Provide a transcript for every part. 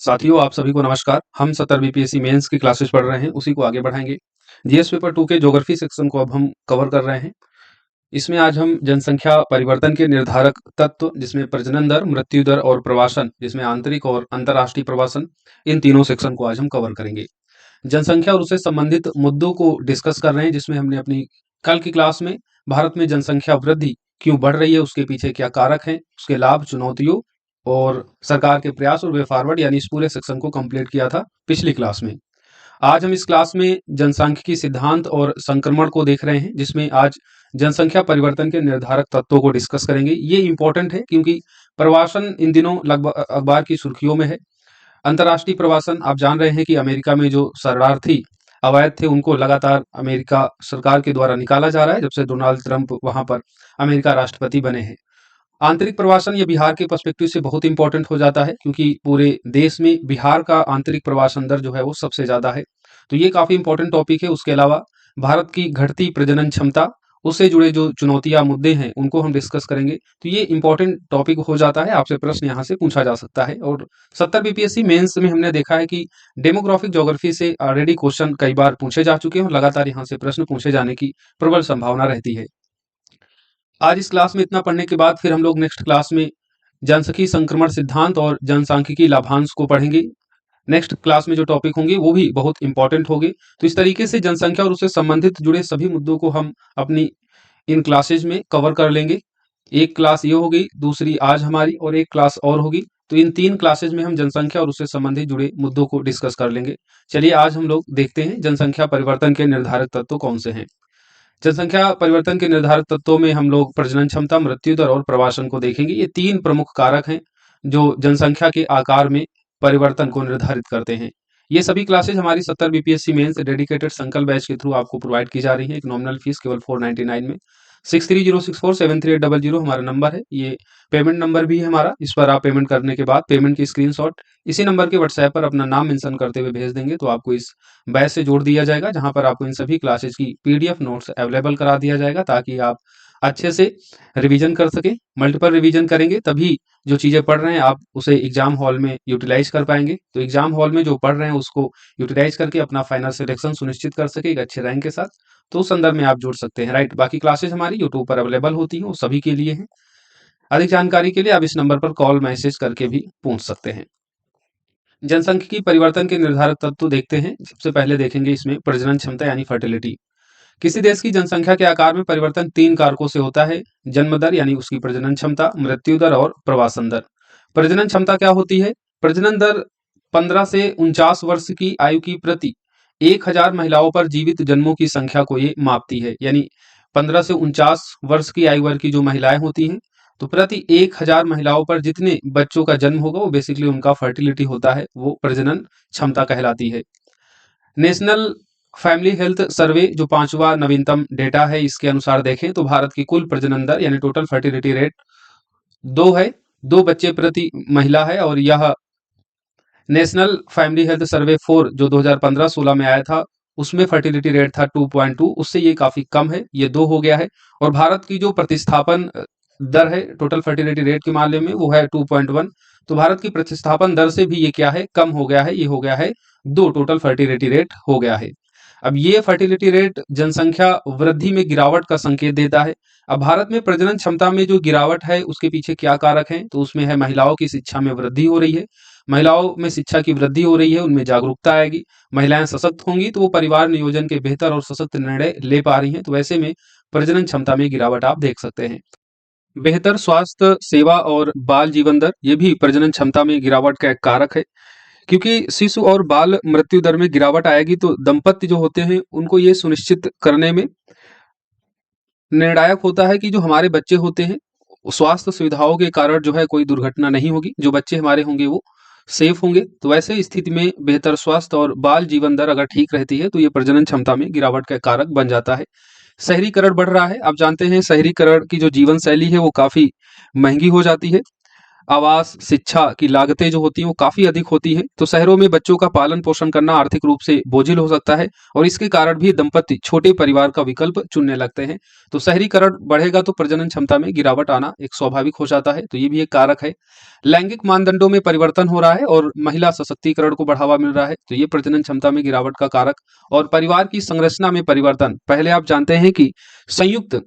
साथियों, आप सभी को नमस्कार। हम 70 बीपीएससी मेंस की क्लासेस पढ़ रहे हैं, उसी को आगे बढ़ाएंगे। जीएस पेपर 2 के ज्योग्राफी सेक्शन को अब हम कवर कर रहे हैं। इसमें आज हम जनसंख्या परिवर्तन के निर्धारक तत्व, जिसमें प्रजनन दर, मृत्यु दर और प्रवासन, जिसमें आंतरिक और अंतर्राष्ट्रीय प्रवासन, इन तीनों सेक्शन को आज हम कवर करेंगे। जनसंख्या और उससे संबंधित मुद्दों को डिस्कस कर रहे हैं, जिसमें हमने अपनी कल की क्लास में भारत में जनसंख्या वृद्धि क्यों बढ़ रही है, उसके पीछे क्या कारक हैं, उसके लाभ, चुनौतियों और सरकार के प्रयास और वे फॉरवर्ड, यानी इस पूरे सेक्शन को कंप्लीट किया था पिछली क्लास में। आज हम इस क्लास में जनसांख्यिकी सिद्धांत और संक्रमण को देख रहे हैं, जिसमें आज जनसंख्या परिवर्तन के निर्धारक तत्वों को डिस्कस करेंगे। ये इंपॉर्टेंट है क्योंकि प्रवासन इन दिनों लगभग अखबार की सुर्खियों में है। अंतर्राष्ट्रीय प्रवासन, आप जान रहे हैं कि अमेरिका में जो शरणार्थी अवैध थे, उनको लगातार अमेरिका सरकार के द्वारा निकाला जा रहा है, जब से डोनाल्ड ट्रंप वहां पर अमेरिका राष्ट्रपति बने हैं। आंतरिक प्रवासन ये बिहार के पर्सपेक्टिव से बहुत इंपॉर्टेंट हो जाता है, क्योंकि पूरे देश में बिहार का आंतरिक प्रवासन दर जो है वो सबसे ज्यादा है। तो ये काफी इंपॉर्टेंट टॉपिक है। उसके अलावा भारत की घटती प्रजनन क्षमता, उससे जुड़े जो चुनौतियां, मुद्दे हैं, उनको हम डिस्कस करेंगे। तो ये इंपॉर्टेंट टॉपिक हो जाता है, आपसे प्रश्न यहाँ से पूछा जा सकता है। और 70 बीपीएससी मेंस में हमने देखा है कि डेमोग्राफिक ज्योग्राफी से ऑलरेडी क्वेश्चन कई बार पूछे जा चुके हैं और लगातार यहाँ से प्रश्न पूछे जाने की प्रबल संभावना रहती है। आज इस क्लास में इतना पढ़ने के बाद फिर हम लोग नेक्स्ट क्लास में जनसंख्यिकी संक्रमण सिद्धांत और जनसांख्यिकी लाभांश को पढ़ेंगे। नेक्स्ट क्लास में जो टॉपिक होंगे वो भी बहुत इंपॉर्टेंट होंगे। तो इस तरीके से जनसंख्या और उससे संबंधित जुड़े सभी मुद्दों को हम अपनी इन क्लासेज में कवर कर लेंगे। एक क्लास ये होगी, दूसरी आज हमारी, और एक क्लास और होगी। तो इन 3 क्लासेज में हम जनसंख्या और उससे संबंधित जुड़े मुद्दों को डिस्कस कर लेंगे। चलिए आज हम लोग देखते हैं जनसंख्या परिवर्तन के निर्धारक तत्व कौन से हैं। जनसंख्या परिवर्तन के निर्धारक तत्वों में हम लोग प्रजनन क्षमता, मृत्यु दर और प्रवासन को देखेंगे। ये 3 प्रमुख कारक हैं जो जनसंख्या के आकार में परिवर्तन को निर्धारित करते हैं। ये सभी क्लासेज हमारी 70 बीपीएससी मेंस डेडिकेटेड संकल्प बैच के थ्रू आपको प्रोवाइड की जा रही है। एक नॉमिनल फीस केवल 499 में। 6306473800 हमारा नंबर है। ये पेमेंट नंबर भी है हमारा। इस पर आप पेमेंट करने के बाद पेमेंट की स्क्रीनशॉट इसी नंबर के व्हाट्सएप पर अपना नाम मेंशन करते हुए भेज देंगे, तो आपको इस बैच से जोड़ दिया जाएगा, जहां पर आपको इन सभी क्लासेज की पीडीएफ नोट्स अवेलेबल करा दिया जाएगा, ताकि आप अच्छे से रिवीजन कर सकें। मल्टीपल रिवीजन करेंगे तभी जो चीजें पढ़ रहे हैं आप उसे एग्जाम हॉल में यूटिलाइज कर पाएंगे। तो एग्जाम हॉल में जो पढ़ रहे हैं उसको यूटिलाइज करके अपना फाइनल सिलेक्शन सुनिश्चित कर सके एक अच्छे रैंक के साथ, तो उस संदर्भ में आप जुड़ सकते हैं। राइट, बाकी क्लासेस हमारी यूट्यूब पर अवेलेबल होती हैं, वो सभी के लिए हैं। अधिक जानकारी के लिए आप इस नंबर पर कॉल मैसेज करके भी पूछ सकते हैं। जनसांख्यिकी परिवर्तन के निर्धारक तत्व देखते हैं। सबसे पहले देखेंगे इसमें प्रजनन क्षमता यानी फर्टिलिटी। किसी देश की जनसंख्या के आकार में परिवर्तन 3 कारकों से होता है: जन्म दर यानी उसकी प्रजनन क्षमता, मृत्यु दर और प्रवासन दर। प्रजनन क्षमता क्या होती है? प्रजनन दर 15 से 49 वर्ष की आयु की प्रति 1000 महिलाओं पर जीवित जन्मों की संख्या को ये मापती है। यानी 15 से 49 वर्ष की आयु वर्ग की जो महिलाएं होती हैं, तो प्रति 1000 महिलाओं पर जितने बच्चों का जन्म होगा, वो बेसिकली उनका फर्टिलिटी होता है, वो प्रजनन क्षमता कहलाती है। नेशनल फैमिली हेल्थ सर्वे जो 5वां नवीनतम डेटा है, इसके अनुसार देखें तो भारत की कुल प्रजनन दर यानी टोटल फर्टिलिटी रेट 2 है, 2 बच्चे प्रति महिला है। और यह नेशनल फैमिली हेल्थ सर्वे 4 जो 2015-16 में आया था, उसमें फर्टिलिटी रेट था 2.2, उससे ये काफी कम है, ये 2 हो गया है। और भारत की जो प्रतिस्थापन दर है टोटल फर्टिलिटी रेट के मामले में, वो है 2.1। तो भारत की प्रतिस्थापन दर से भी ये क्या है, कम हो गया है, ये हो गया है 2 टोटल फर्टिलिटी रेट हो गया है। अब ये फर्टिलिटी रेट जनसंख्या वृद्धि में गिरावट का संकेत देता है। अब भारत में प्रजनन क्षमता में जो गिरावट है उसके पीछे क्या कारक हैं, तो उसमें है महिलाओं की शिक्षा में वृद्धि हो रही है। महिलाओं में शिक्षा की वृद्धि हो रही है, उनमें जागरूकता आएगी, महिलाएं सशक्त होंगी, तो वो परिवार नियोजन के बेहतर और सशक्त निर्णय ले पा रही हैं। तो ऐसे में प्रजनन क्षमता में गिरावट आप देख सकते हैं। बेहतर स्वास्थ्य सेवा और बाल जीवन दर, ये भी प्रजनन क्षमता में गिरावट का एक कारक है, क्योंकि शिशु और बाल मृत्यु दर में गिरावट आएगी तो दंपत्ति जो होते हैं उनको ये सुनिश्चित करने में निर्णायक होता है कि जो हमारे बच्चे होते हैं स्वास्थ्य सुविधाओं के कारण जो है कोई दुर्घटना नहीं होगी, जो बच्चे हमारे होंगे वो सेफ होंगे। तो ऐसे स्थिति में बेहतर स्वास्थ्य और बाल जीवन दर अगर ठीक रहती है तो ये प्रजनन क्षमता में गिरावट का कारक बन जाता है। शहरीकरण बढ़ रहा है। आप जानते हैं शहरीकरण की जो जीवन शैली है वो काफी महंगी हो जाती है। आवास, शिक्षा की लागतें जो होती हैं वो काफ़ी अधिक होती हैं। तो शहरों में बच्चों का पालन-पोषण करना आर्थिक रूप से बोझिल हो सकता है और इसके कारण भी दंपति छोटे परिवार का विकल्प चुनने लगते हैं। तो शहरीकरण बढ़ेगा तो प्रजनन क्षमता में गिरावट आना एक स्वाभाविक हो जाता है, तो ये भी एक कारक है। लैंगिक मानदंडों में परिवर्तन हो रहा है और महिला सशक्तिकरण को बढ़ावा मिल रहा है, तो ये प्रजनन क्षमता में गिरावट का कारक। और परिवार की संरचना में परिवर्तन, पहले आप जानते हैं कि संयुक्त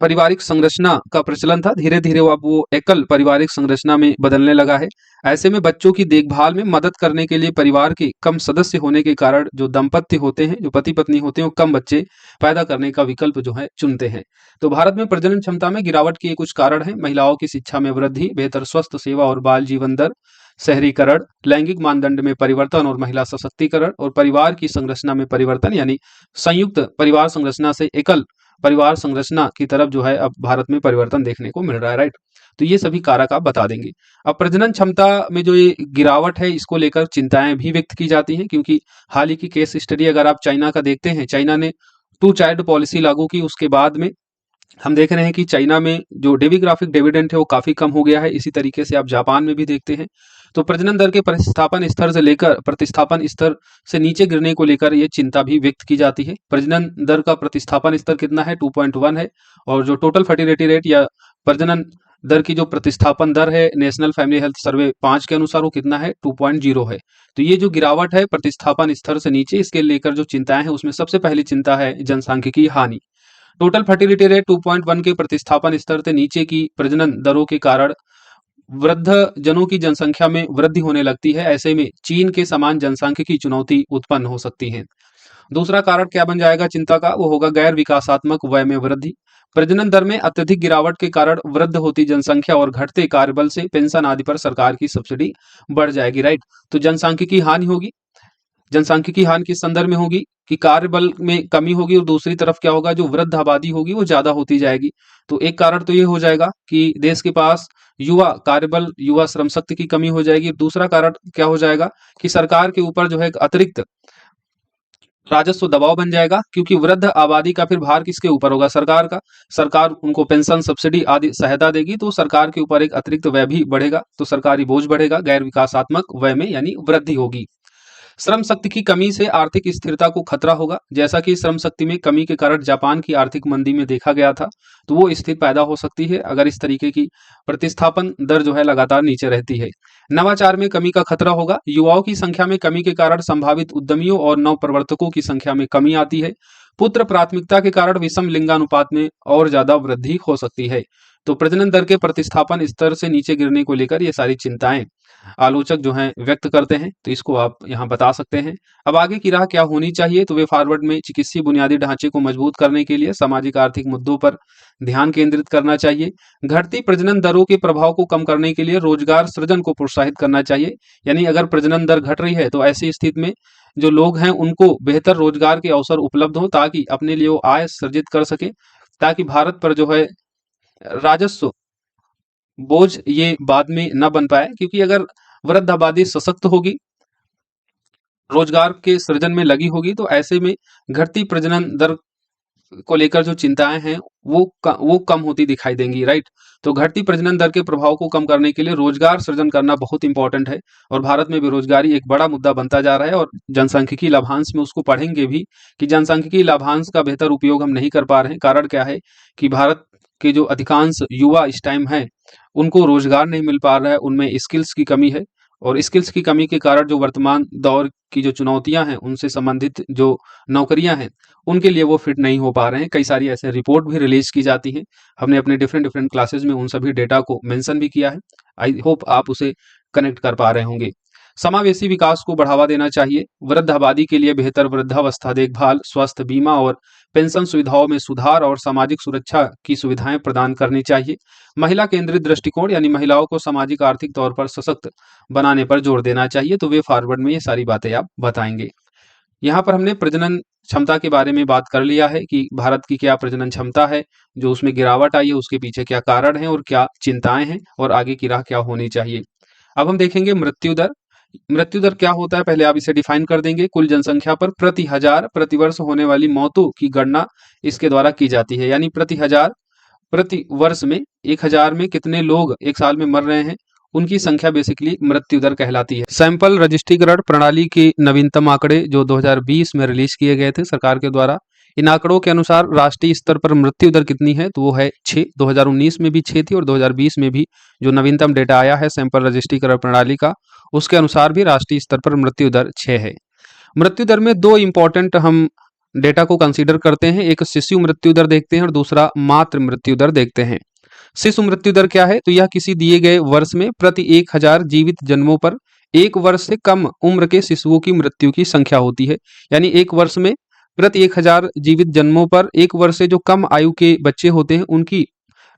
पारिवारिक संरचना का प्रचलन था, धीरे धीरे अब वो एकल पारिवारिक संरचना में बदलने लगा है। ऐसे में बच्चों की देखभाल में मदद करने के लिए परिवार के कम सदस्य होने के कारण जो दंपत्ति होते हैं, जो पति पत्नी होते हैं, वो कम बच्चे पैदा करने का विकल्प जो है चुनते हैं। तो भारत में प्रजनन क्षमता में गिरावट के कुछ कारण हैं: महिलाओं की शिक्षा में वृद्धि, बेहतर स्वास्थ्य सेवा और बाल जीवन दर, शहरीकरण, लैंगिक मानदंड में परिवर्तन और महिला सशक्तिकरण, और परिवार की संरचना में परिवर्तन, यानी संयुक्त परिवार संरचना से एकल परिवार संरचना की तरफ जो है अब भारत में परिवर्तन देखने को मिल रहा है, राइट। तो ये सभी कारक आप बता देंगे। अब प्रजनन क्षमता में जो ये गिरावट है, इसको लेकर चिंताएं भी व्यक्त की जाती हैं, क्योंकि हाल ही की केस स्टडी अगर आप चाइना का देखते हैं, चाइना ने टू चाइल्ड पॉलिसी लागू की, उसके बाद में हम देख रहे हैं कि चाइना में जो डेमोग्राफिक डिविडेंड है वो काफी कम हो गया है। इसी तरीके से आप जापान में भी देखते हैं। तो प्रजनन दर के प्रतिस्थापन स्तर से नीचे गिरने को लेकर ये चिंता भी व्यक्त की जाती है। प्रजनन दर का प्रतिस्थापन स्तर कितना है? 2.1 है। और जो टोटल फर्टिलिटी रेट या प्रजनन दर की जो प्रतिस्थापन दर है नेशनल फैमिली हेल्थ सर्वे 5 के अनुसार वो कितना है? 2.0 है। तो ये जो गिरावट है प्रतिस्थापन स्तर से नीचे, इसके लेकर जो चिंताएं हैं उसमें सबसे पहली चिंता है जनसांख्यिकीय हानि। टोटल फर्टिलिटी रेट 2.1 के प्रतिस्थापन स्तर से नीचे की प्रजनन दरों के कारण वृद्ध जनों की जनसंख्या में वृद्धि होने लगती है। ऐसे में चीन के समान जनसांख्यिकी चुनौती उत्पन्न हो सकती है। दूसरा कारण क्या बन जाएगा चिंता का? वो होगा गैर विकासात्मक वय में वृद्धि। प्रजनन दर में अत्यधिक गिरावट के कारण वृद्ध होती जनसंख्या और घटते कार्यबल से पेंशन आदि पर सरकार की सब्सिडी बढ़ जाएगी, राइट। तो जनसांख्यिकी हानि होगी। जनसांख्यिकी हानि किस संदर्भ में होगी कि कार्यबल में कमी होगी, और दूसरी तरफ क्या होगा, जो वृद्ध आबादी होगी वो ज्यादा होती जाएगी। तो एक कारण तो ये हो जाएगा कि देश के पास युवा कार्यबल, युवा श्रम शक्ति की कमी हो जाएगी। दूसरा कारण क्या हो जाएगा कि सरकार के ऊपर जो है एक अतिरिक्त राजस्व दबाव बन जाएगा, क्योंकि वृद्ध आबादी का फिर भार किसके ऊपर होगा? सरकार का। सरकार उनको पेंशन, सब्सिडी आदि सहायता देगी, तो सरकार के ऊपर एक अतिरिक्त व्यय भी बढ़ेगा, तो सरकारी बोझ बढ़ेगा, गैर विकासात्मक व्यय में यानी वृद्धि होगी। श्रम शक्ति की कमी से आर्थिक स्थिरता को खतरा होगा, जैसा कि श्रम शक्ति में कमी के कारण जापान की आर्थिक मंदी में देखा गया था। तो वो स्थिति पैदा हो सकती है अगर इस तरीके की प्रतिस्थापन दर जो है लगातार नीचे रहती है। नवाचार में कमी का खतरा होगा। युवाओं की संख्या में कमी के कारण संभावित उद्यमियों और नव प्रवर्तकों की संख्या में कमी आती है। पुत्र प्राथमिकता के कारण विषम लिंगानुपात में और ज्यादा वृद्धि हो सकती है। तो प्रजनन दर के प्रतिस्थापन स्तर से नीचे गिरने को लेकर ये सारी चिंताएं आलोचक जो हैं व्यक्त करते हैं, तो इसको आप यहाँ बता सकते हैं। अब आगे की राह क्या होनी चाहिए? तो वे फॉरवर्ड में चिकित्सीय बुनियादी ढांचे को मजबूत करने के लिए सामाजिक आर्थिक मुद्दों पर ध्यान केंद्रित करना चाहिए। घटती प्रजनन दरों के प्रभाव को कम करने के लिए रोजगार सृजन को प्रोत्साहित करना चाहिए। यानी अगर प्रजनन दर घट रही है तो ऐसी स्थिति में जो लोग हैं उनको बेहतर रोजगार के अवसर उपलब्ध हो, ताकि अपने लिए वो आय सृजित कर सके, ताकि भारत पर जो है राजस्व बोझ ये बाद में न बन पाए। क्योंकि अगर वृद्ध आबादी सशक्त होगी, रोजगार के सृजन में लगी होगी, तो ऐसे में घटती प्रजनन दर को लेकर जो चिंताएं हैं वो कम होती दिखाई देंगी, राइट। तो घटती प्रजनन दर के प्रभाव को कम करने के लिए रोजगार सृजन करना बहुत इंपॉर्टेंट है, और भारत में बेरोजगारी एक बड़ा मुद्दा बनता जा रहा है। और जनसांख्यिकी लाभांश में उसको पढ़ेंगे भी कि जनसांख्यिकी लाभांश का बेहतर उपयोग हम नहीं कर पा रहे हैं। कारण क्या है कि भारत के जो अधिकांश युवा इस टाइम है उनको रोजगार नहीं मिल पा रहा है, उनमें स्किल्स की कमी है, और स्किल्स की कमी के कारण जो वर्तमान दौर की जो चुनौतियां हैं उनसे संबंधित जो नौकरियां हैं उनके लिए वो फिट नहीं हो पा रहे हैं। कई सारी ऐसे रिपोर्ट भी रिलीज की जाती हैं, हमने अपने डिफरेंट डिफरेंट क्लासेस में उन सभी डेटा को मेंशन भी किया है। आई होप आप उसे कनेक्ट कर पा रहे होंगे। समावेशी विकास को बढ़ावा देना चाहिए। वृद्ध आबादी के लिए बेहतर वृद्धावस्था देखभाल, स्वास्थ्य बीमा और पेंशन सुविधाओं में सुधार और सामाजिक सुरक्षा की सुविधाएं प्रदान करनी चाहिए। महिला केंद्रित दृष्टिकोण यानी महिलाओं को सामाजिक आर्थिक तौर पर सशक्त बनाने पर जोर देना चाहिए। तो वे फॉरवर्ड में ये सारी बातें आप बताएंगे। यहाँ पर हमने प्रजनन क्षमता के बारे में बात कर लिया है कि भारत की क्या प्रजनन क्षमता है, जो उसमें गिरावट आई है उसके पीछे क्या कारण है और क्या चिंताएं हैं, और आगे की राह क्या होनी चाहिए। अब हम देखेंगे मृत्यु दर। मृत्यु दर क्या होता है, पहले आप इसे डिफाइन कर देंगे। कुल जनसंख्या पर प्रति हजार प्रतिवर्ष होने वाली मौतों की गणना इसके द्वारा की जाती है। यानी प्रति हजार प्रति वर्ष में 1000 में कितने लोग एक साल में मर रहे हैं, उनकी संख्या बेसिकली मृत्यु दर कहलाती है। सैंपल रजिस्ट्रीकरण प्रणाली के नवीनतम आंकड़े जो 2020 में रिलीज किए गए थे सरकार के द्वारा, इन आंकड़ों के अनुसार राष्ट्रीय स्तर पर मृत्यु दर कितनी है, तो वो है 6। 2019 में भी 6 थी और 2020 में भी जो नवीनतम डेटा आया है सैंपल रजिस्ट्रीकरण प्रणाली का, उसके अनुसार भी राष्ट्रीय स्तर पर मृत्यु दर 6 है। मृत्यु दर में दो इंपॉर्टेंट हम डेटा को कंसीडर करते हैं, एक शिशु मृत्यु दर देखते हैं और दूसरा मातृ मृत्यु दर देखते हैं। शिशु मृत्यु दर क्या है, तो यह किसी दिए गए वर्ष में प्रति 1000 जीवित जन्मों पर 1 वर्ष से कम उम्र के शिशुओं की मृत्यु की संख्या होती है। यानी 1 वर्ष में प्रति 1000 जीवित जन्मों पर 1 वर्ष से जो कम आयु के बच्चे होते हैं उनकी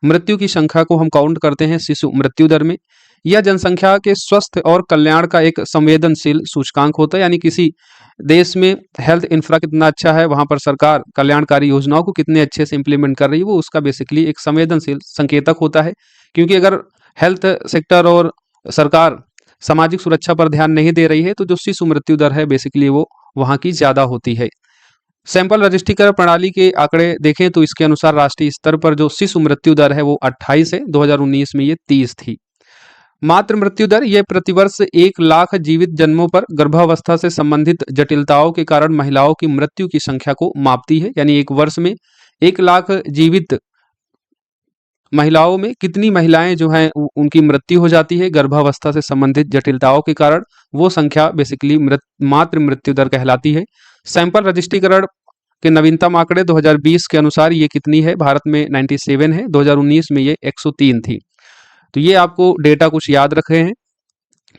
मृत्यु की संख्या को हम काउंट करते हैं शिशु मृत्यु दर में। यह जनसंख्या के स्वस्थ और कल्याण का एक संवेदनशील सूचकांक होता है, यानी किसी देश में हेल्थ इंफ्रा कितना अच्छा है, वहां पर सरकार कल्याणकारी योजनाओं को कितने अच्छे से इंप्लीमेंट कर रही है, वो उसका बेसिकली एक संवेदनशील संकेतक होता है। क्योंकि अगर हेल्थ सेक्टर और सरकार सामाजिक सुरक्षा पर ध्यान नहीं दे रही है तो जो शिशु मृत्यु दर है बेसिकली वो वहां की ज्यादा होती है। सैंपल रजिस्ट्रीकरण प्रणाली के आंकड़े देखें तो इसके अनुसार राष्ट्रीय स्तर पर जो शिशु मृत्यु दर है वो 28 है, 2019 में ये 30 थी। मातृ मृत्यु दर ये प्रतिवर्ष 1 लाख जीवित जन्मों पर गर्भावस्था से संबंधित जटिलताओं के कारण महिलाओं की मृत्यु की संख्या को मापती है। यानी एक वर्ष में 1 लाख जीवित महिलाओं में कितनी महिलाएं जो हैं उनकी मृत्यु हो जाती है गर्भावस्था से संबंधित जटिलताओं के कारण, वो संख्या बेसिकली मातृ मृत्यु दर कहलाती है। सैंपल रजिस्ट्रीकरण के नवीनतम आंकड़े 2020 के अनुसार ये कितनी है, भारत में 97 है, 2019 में ये 103 थी। तो ये आपको डेटा कुछ याद रखे हैं।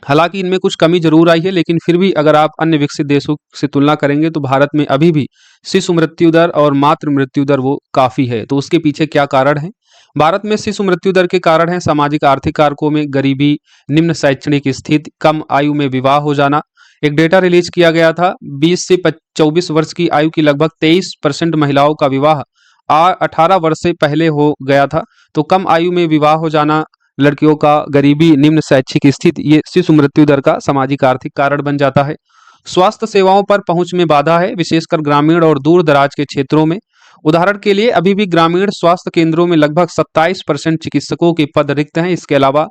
हालांकि इनमें कुछ कमी जरूर आई है, लेकिन फिर भी अगर आप अन्य विकसित देशों से तुलना करेंगे तो भारत में अभी भी शिशु मृत्यु दर और मातृ मृत्यु दर वो काफी है। तो उसके पीछे क्या कारण है? भारत में शिशु मृत्यु दर के कारण है सामाजिक आर्थिक कारकों में गरीबी, निम्न शैक्षणिक स्थिति, कम आयु में विवाह हो जाना। एक डेटा रिलीज किया गया था, 20 से 24 वर्ष की आयु की लगभग 23% महिलाओं का विवाह 18 वर्ष से पहले हो गया था। तो कम आयु में विवाह हो जाना, लड़कियों का गरीबी, निम्न शैक्षिक स्थिति, ये शिशु मृत्यु दर का सामाजिक आर्थिक कारण बन जाता है। स्वास्थ्य सेवाओं पर पहुंच में बाधा है, विशेषकर ग्रामीण और दूर दराज के क्षेत्रों में। उदाहरण के लिए अभी भी ग्रामीण स्वास्थ्य केंद्रों में लगभग 27% चिकित्सकों के पद रिक्त हैं। इसके अलावा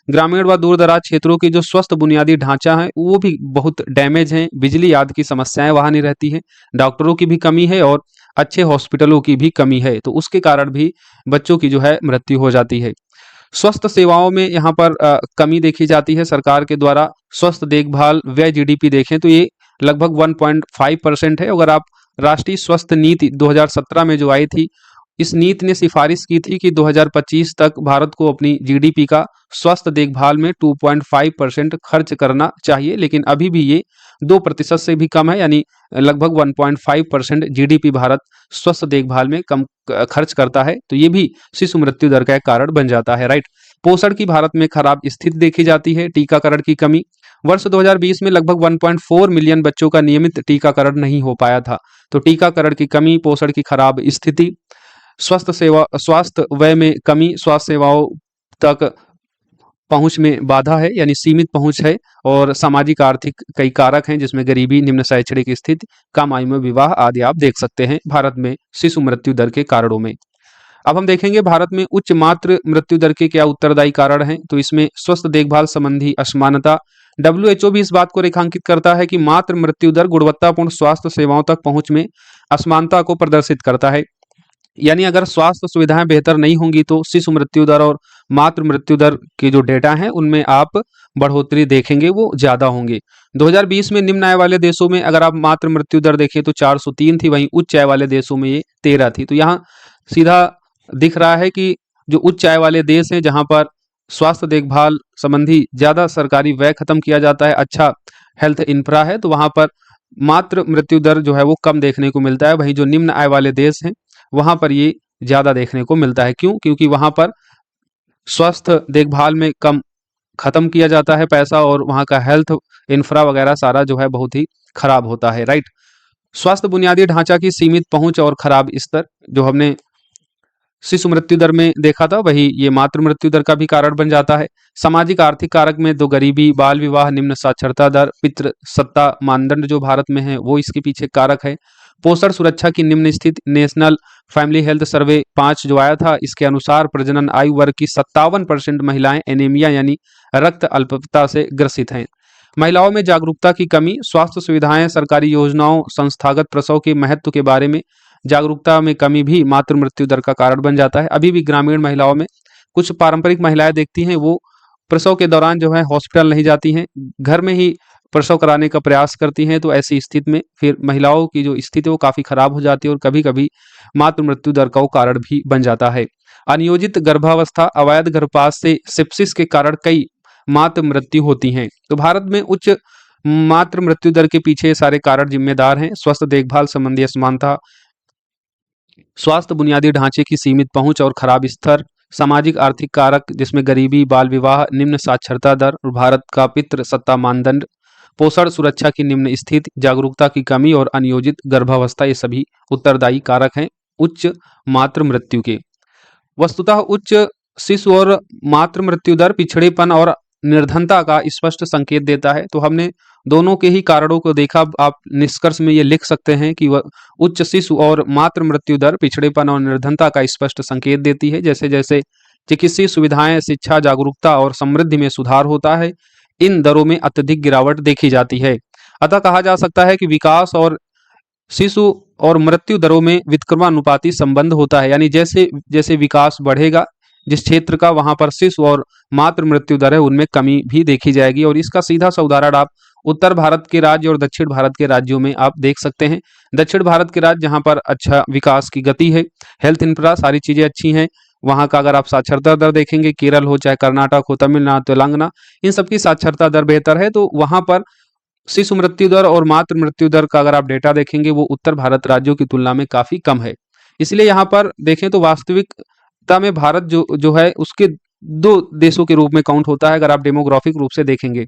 ग्रामीण व दूर दराज क्षेत्रों की जो स्वस्थ बुनियादी ढांचा है वो भी बहुत डैमेज है, बिजली आदि की समस्याएं वहां नहीं रहती है, डॉक्टरों की भी कमी है और अच्छे हॉस्पिटलों की भी कमी है। तो उसके कारण भी बच्चों की जो है मृत्यु हो जाती है। स्वास्थ्य सेवाओं में यहाँ पर कमी देखी जाती है सरकार के द्वारा। स्वास्थ्य देखभाल व्यय जीडीपी देखें तो ये लगभग 1.5% है। अगर आप राष्ट्रीय स्वास्थ्य नीति 2017 में जो आई थी, इस नीति ने सिफारिश की थी कि 2025 तक भारत को अपनी जीडीपी का स्वास्थ्य देखभाल में 2.5% खर्च करना चाहिए, लेकिन अभी भी ये 2% से भी कम है। यानी लगभग 1.5% जीडीपी भारत स्वास्थ्य देखभाल में कम खर्च करता है। तो ये भी शिशु मृत्यु दर का एक कारण बन जाता है, राइट। पोषण की भारत में खराब स्थिति देखी जाती है। टीकाकरण की कमी, वर्ष 2020 में लगभग 1.4 मिलियन बच्चों का नियमित टीकाकरण नहीं हो पाया था। तो टीकाकरण की कमी, पोषण की खराब स्थिति, स्वास्थ्य व्यय में कमी, स्वास्थ्य सेवाओं तक पहुंच में बाधा है यानी सीमित पहुंच है, और सामाजिक आर्थिक कई कारक हैं जिसमें गरीबी, निम्न शैक्षणिक स्थिति, कम आयु में विवाह आदि आप देख सकते हैं भारत में शिशु मृत्यु दर के कारणों में। अब हम देखेंगे भारत में उच्च मातृ मृत्यु दर के क्या उत्तरदायी कारण हैं। तो इसमें स्वस्थ देखभाल संबंधी असमानता, WHO भी इस बात को रेखांकित करता है कि मातृ मृत्यु दर गुणवत्तापूर्ण स्वास्थ्य सेवाओं तक पहुंच में असमानता को प्रदर्शित करता है। यानी अगर स्वास्थ्य सुविधाएं बेहतर नहीं होंगी तो शिशु मृत्यु दर और मातृ मृत्यु दर के जो डेटा हैं उनमें आप बढ़ोतरी देखेंगे, वो ज्यादा होंगे। 2020 में निम्न आय वाले देशों में अगर आप मातृ मृत्यु दर देखें तो 403 थी, वहीं उच्च आय वाले देशों में ये 13 थी। तो यहाँ सीधा दिख रहा है कि जो उच्च आय वाले देश हैं जहां पर स्वास्थ्य देखभाल संबंधी ज्यादा सरकारी व्यय खत्म किया जाता है, अच्छा हेल्थ इंफ्रा है, तो वहां पर मातृ मृत्यु दर जो है वो कम देखने को मिलता है। वहीं जो निम्न आय वाले देश हैं वहां पर ये ज्यादा देखने को मिलता है। क्यों? क्योंकि वहां पर स्वास्थ्य देखभाल में कम खत्म किया जाता है पैसा, और वहां का हेल्थ इंफ्रा वगैरह सारा जो है बहुत ही खराब होता है, राइट। स्वास्थ्य बुनियादी ढांचा की सीमित पहुंच और खराब स्तर जो हमने शिशु मृत्यु दर में देखा था, वही ये मातृ मृत्यु दर का भी कारण बन जाता है। सामाजिक आर्थिक कारक में तो गरीबी, बाल विवाह, निम्न साक्षरता दर, पितृ सत्ता मानदंड जो भारत में है वो इसके पीछे कारक है। पोषण सुरक्षा की निम्न स्थिति, नेशनल फैमिली हेल्थ सर्वे 5 जो आया था, इसके अनुसार प्रजनन आयु वर्ग की 57% महिलाएं एनीमिया यानी रक्त अल्पता से ग्रसित हैं। महिलाओं में जागरूकता की कमी, स्वास्थ्य सुविधाएं, सरकारी योजनाओं, संस्थागत प्रसव के महत्व के बारे में जागरूकता में कमी भी मातृ मृत्यु दर का कारण बन जाता है। अभी भी ग्रामीण महिलाओं में कुछ पारंपरिक महिलाएं देखती हैं, वो प्रसव के दौरान जो है हॉस्पिटल नहीं जाती हैं, घर में ही प्रसव कराने का प्रयास करती हैं। तो ऐसी स्थिति में फिर महिलाओं की जो स्थिति है वो काफी खराब हो जाती है और कभी कभी मातृ मृत्यु दर का वो कारण भी बन जाता है। अनियोजित गर्भावस्था, अवैध गर्भपात से सेप्सिस के कारण कई मातृ मृत्यु होती हैं। तो भारत में उच्च मातृ मृत्यु दर के पीछे सारे कारण जिम्मेदार हैं। स्वस्थ देखभाल संबंधी असमानता, स्वास्थ्य बुनियादी ढांचे की सीमित पहुंच और खराब स्तर, सामाजिक आर्थिक कारक जिसमें गरीबी, बाल विवाह, निम्न साक्षरता दर और भारत का पितृ सत्ता मानदंड, पोषण सुरक्षा की निम्न स्थिति, जागरूकता की कमी और अनियोजित गर्भावस्था, ये सभी उत्तरदायी कारक हैं उच्च मातृ मृत्यु के। वस्तुतः उच्च शिशु और मातृ मृत्यु दर पिछड़ेपन और निर्धनता का स्पष्ट संकेत देता है। तो हमने दोनों के ही कारणों को देखा। आप निष्कर्ष में ये लिख सकते हैं कि वह उच्च शिशु और मातृ मृत्यु दर पिछड़ेपन और निर्धनता का स्पष्ट संकेत देती है। जैसे जैसे चिकित्सीय सुविधाएं, शिक्षा, जागरूकता और समृद्धि में सुधार होता है, इन दरों में अत्यधिक गिरावट देखी जाती है। अतः कहा जा सकता है कि विकास और शिशु और मृत्यु दरों में व्युत्क्रमानुपाती संबंध होता है। यानी जैसे जैसे विकास बढ़ेगा जिस क्षेत्र का, वहां पर शिशु और मातृ मृत्यु दर है उनमें कमी भी देखी जाएगी। और इसका सीधा सा उदाहरण आप उत्तर भारत के राज्य और दक्षिण भारत के राज्यों में आप देख सकते हैं। दक्षिण भारत के राज्य जहां पर अच्छा विकास की गति है, हेल्थ इंफ्रा, सारी चीजें अच्छी हैं, वहां का अगर आप साक्षरता दर देखेंगे, केरल हो चाहे कर्नाटक हो, तमिलनाडु, तेलंगाना, इन सबकी साक्षरता दर बेहतर है। तो वहां पर शिशु मृत्यु दर और मातृ मृत्यु दर का अगर आप डेटा देखेंगे वो उत्तर भारत राज्यों की तुलना में काफी कम है। इसलिए यहाँ पर देखें तो वास्तविकता में भारत जो जो है उसके दो देशों के रूप में काउंट होता है। अगर आप डेमोग्राफिक रूप से देखेंगे,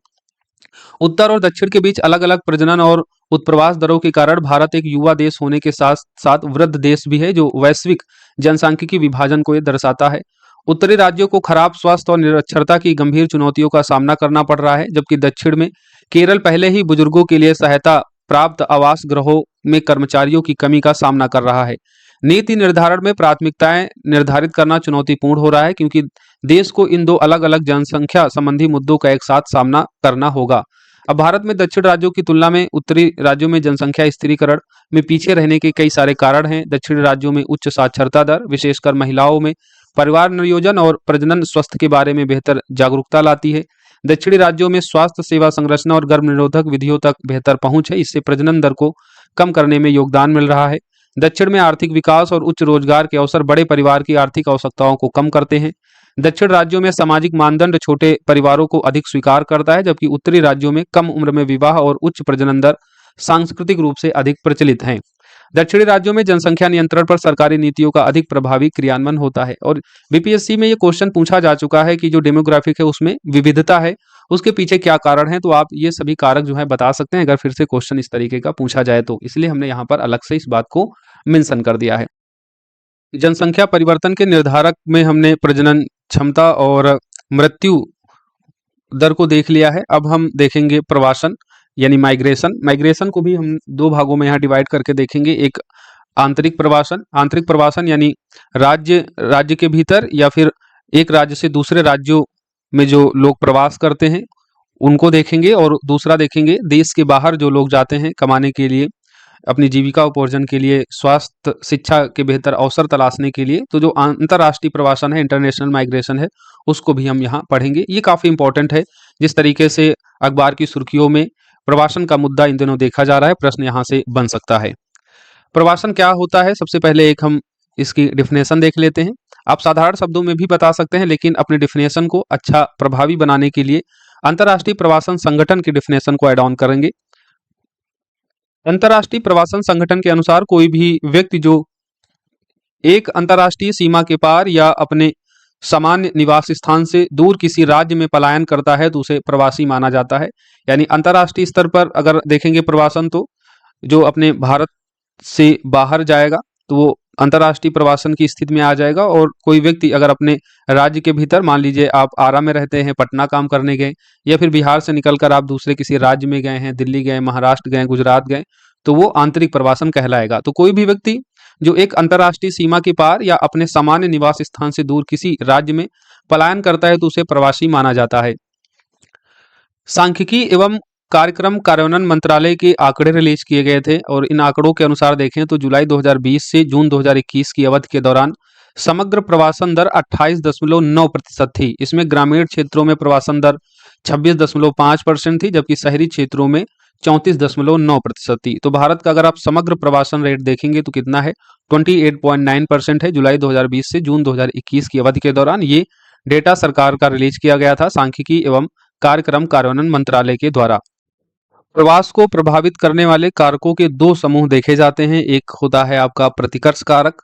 उत्तर और दक्षिण के बीच अलग अलग प्रजनन और उत्प्रवास दरों के कारण भारत एक युवा देश होने के साथ साथ वृद्ध देश भी है, जो वैश्विक जनसांख्यिकी विभाजन को ये दर्शाता है। उत्तरी राज्यों को खराब स्वास्थ्य और निरक्षरता की गंभीर चुनौतियों का सामना करना पड़ रहा है, जबकि दक्षिण में केरल पहले ही बुजुर्गों के लिए सहायता प्राप्त आवास गृहों में कर्मचारियों की कमी का सामना कर रहा है। नीति निर्धारण में प्राथमिकताएं निर्धारित करना चुनौतीपूर्ण हो रहा है, क्योंकि देश को इन दो अलग अलग जनसंख्या संबंधी मुद्दों का एक साथ सामना करना होगा। अब भारत में दक्षिण राज्यों की तुलना में उत्तरी राज्यों में जनसंख्या स्थिरीकरण में पीछे रहने के कई सारे कारण हैं। दक्षिणी राज्यों में उच्च साक्षरता दर विशेषकर महिलाओं में परिवार नियोजन और प्रजनन स्वास्थ्य के बारे में बेहतर जागरूकता लाती है। दक्षिणी राज्यों में स्वास्थ्य सेवा संरचना और गर्भ निरोधक विधियों तक बेहतर पहुंच है, इससे प्रजनन दर को कम करने में योगदान मिल रहा है। दक्षिण में आर्थिक विकास और उच्च रोजगार के अवसर बड़े परिवार की आर्थिक आवश्यकताओं को कम करते हैं। दक्षिण राज्यों में सामाजिक मानदंड छोटे परिवारों को अधिक स्वीकार करता है, जबकि उत्तरी राज्यों में कम उम्र में विवाह और उच्च प्रजनन दर सांस्कृतिक रूप से अधिक प्रचलित हैं। दक्षिणी राज्यों में जनसंख्या नियंत्रण पर सरकारी नीतियों का अधिक प्रभावी क्रियान्वयन होता है। और बीपीएससी में ये क्वेश्चन पूछा जा चुका है कि जो डेमोग्राफिक है उसमें विविधता है, उसके पीछे क्या कारण है। तो आप ये सभी कारक जो है बता सकते हैं अगर फिर से क्वेश्चन इस तरीके का पूछा जाए तो, इसलिए हमने यहाँ पर अलग से इस बात को मेंशन कर दिया है। जनसंख्या परिवर्तन के निर्धारक में हमने प्रजनन क्षमता और मृत्यु दर को देख लिया है। अब हम देखेंगे प्रवासन यानी माइग्रेशन। माइग्रेशन को भी हम दो भागों में यहाँ डिवाइड करके देखेंगे। एक आंतरिक प्रवासन यानी राज्य के भीतर या फिर एक राज्य से दूसरे राज्यों में जो लोग प्रवास करते हैं उनको देखेंगे, और दूसरा देखेंगे देश के बाहर जो लोग जाते हैं कमाने के लिए, अपनी जीविका उपार्जन के लिए, स्वास्थ्य शिक्षा के बेहतर अवसर तलाशने के लिए। तो जो अंतर्राष्ट्रीय प्रवासन है, इंटरनेशनल माइग्रेशन है, उसको भी हम यहाँ पढ़ेंगे। ये काफ़ी इंपॉर्टेंट है। जिस तरीके से अखबार की सुर्खियों में प्रवासन का मुद्दा इन दिनों देखा जा रहा है, प्रश्न यहाँ से बन सकता है। प्रवासन क्या होता है, सबसे पहले एक हम इसकी डिफिनेशन देख लेते हैं। आप साधारण शब्दों में भी बता सकते हैं, लेकिन अपने डिफिनेशन को अच्छा प्रभावी बनाने के लिए अंतर्राष्ट्रीय प्रवासन संगठन की डिफिनेशन को ऐड ऑन करेंगे। अंतर्राष्ट्रीय प्रवासन संगठन के अनुसार कोई भी व्यक्ति जो एक अंतर्राष्ट्रीय सीमा के पार या अपने सामान्य निवास स्थान से दूर किसी राज्य में पलायन करता है तो उसे प्रवासी माना जाता है। यानी अंतर्राष्ट्रीय स्तर पर अगर देखेंगे प्रवासन, तो जो अपने भारत से बाहर जाएगा तो वो अंतर्राष्ट्रीय प्रवासन की स्थिति में आ जाएगा। और कोई व्यक्ति अगर अपने राज्य के भीतर, मान लीजिए आप आरा में रहते हैं, पटना काम करने गए, या फिर बिहार से निकलकर आप दूसरे किसी राज्य में गए हैं, दिल्ली गए, महाराष्ट्र गए, गुजरात गए, तो वो आंतरिक प्रवासन कहलाएगा। तो कोई भी व्यक्ति जो एक अंतर्राष्ट्रीय सीमा के पार या अपने सामान्य निवास स्थान से दूर किसी राज्य में पलायन करता है तो उसे प्रवासी माना जाता है। सांख्यिकी एवं कार्यक्रम कार्यान्वयन मंत्रालय के आंकड़े रिलीज किए गए थे और इन आंकड़ों के अनुसार देखें तो जुलाई 2020 से जून 2021 की अवधि के दौरान समग्र प्रवासन दर 28.9% थी। इसमें ग्रामीण क्षेत्रों में प्रवासन दर 26.5% थी, जबकि शहरी क्षेत्रों में 34.9% थी। तो भारत का अगर आप समग्र प्रवासन रेट देखेंगे तो कितना है, 28.9% है जुलाई 2020 से जून 2021 की अवधि के दौरान। ये डेटा सरकार का रिलीज किया गया था सांख्यिकी एवं कार्यक्रम कार्यान्वयन मंत्रालय के द्वारा। प्रवास को प्रभावित करने वाले कारकों के दो समूह देखे जाते हैं, एक होता है आपका प्रतिकर्ष कारक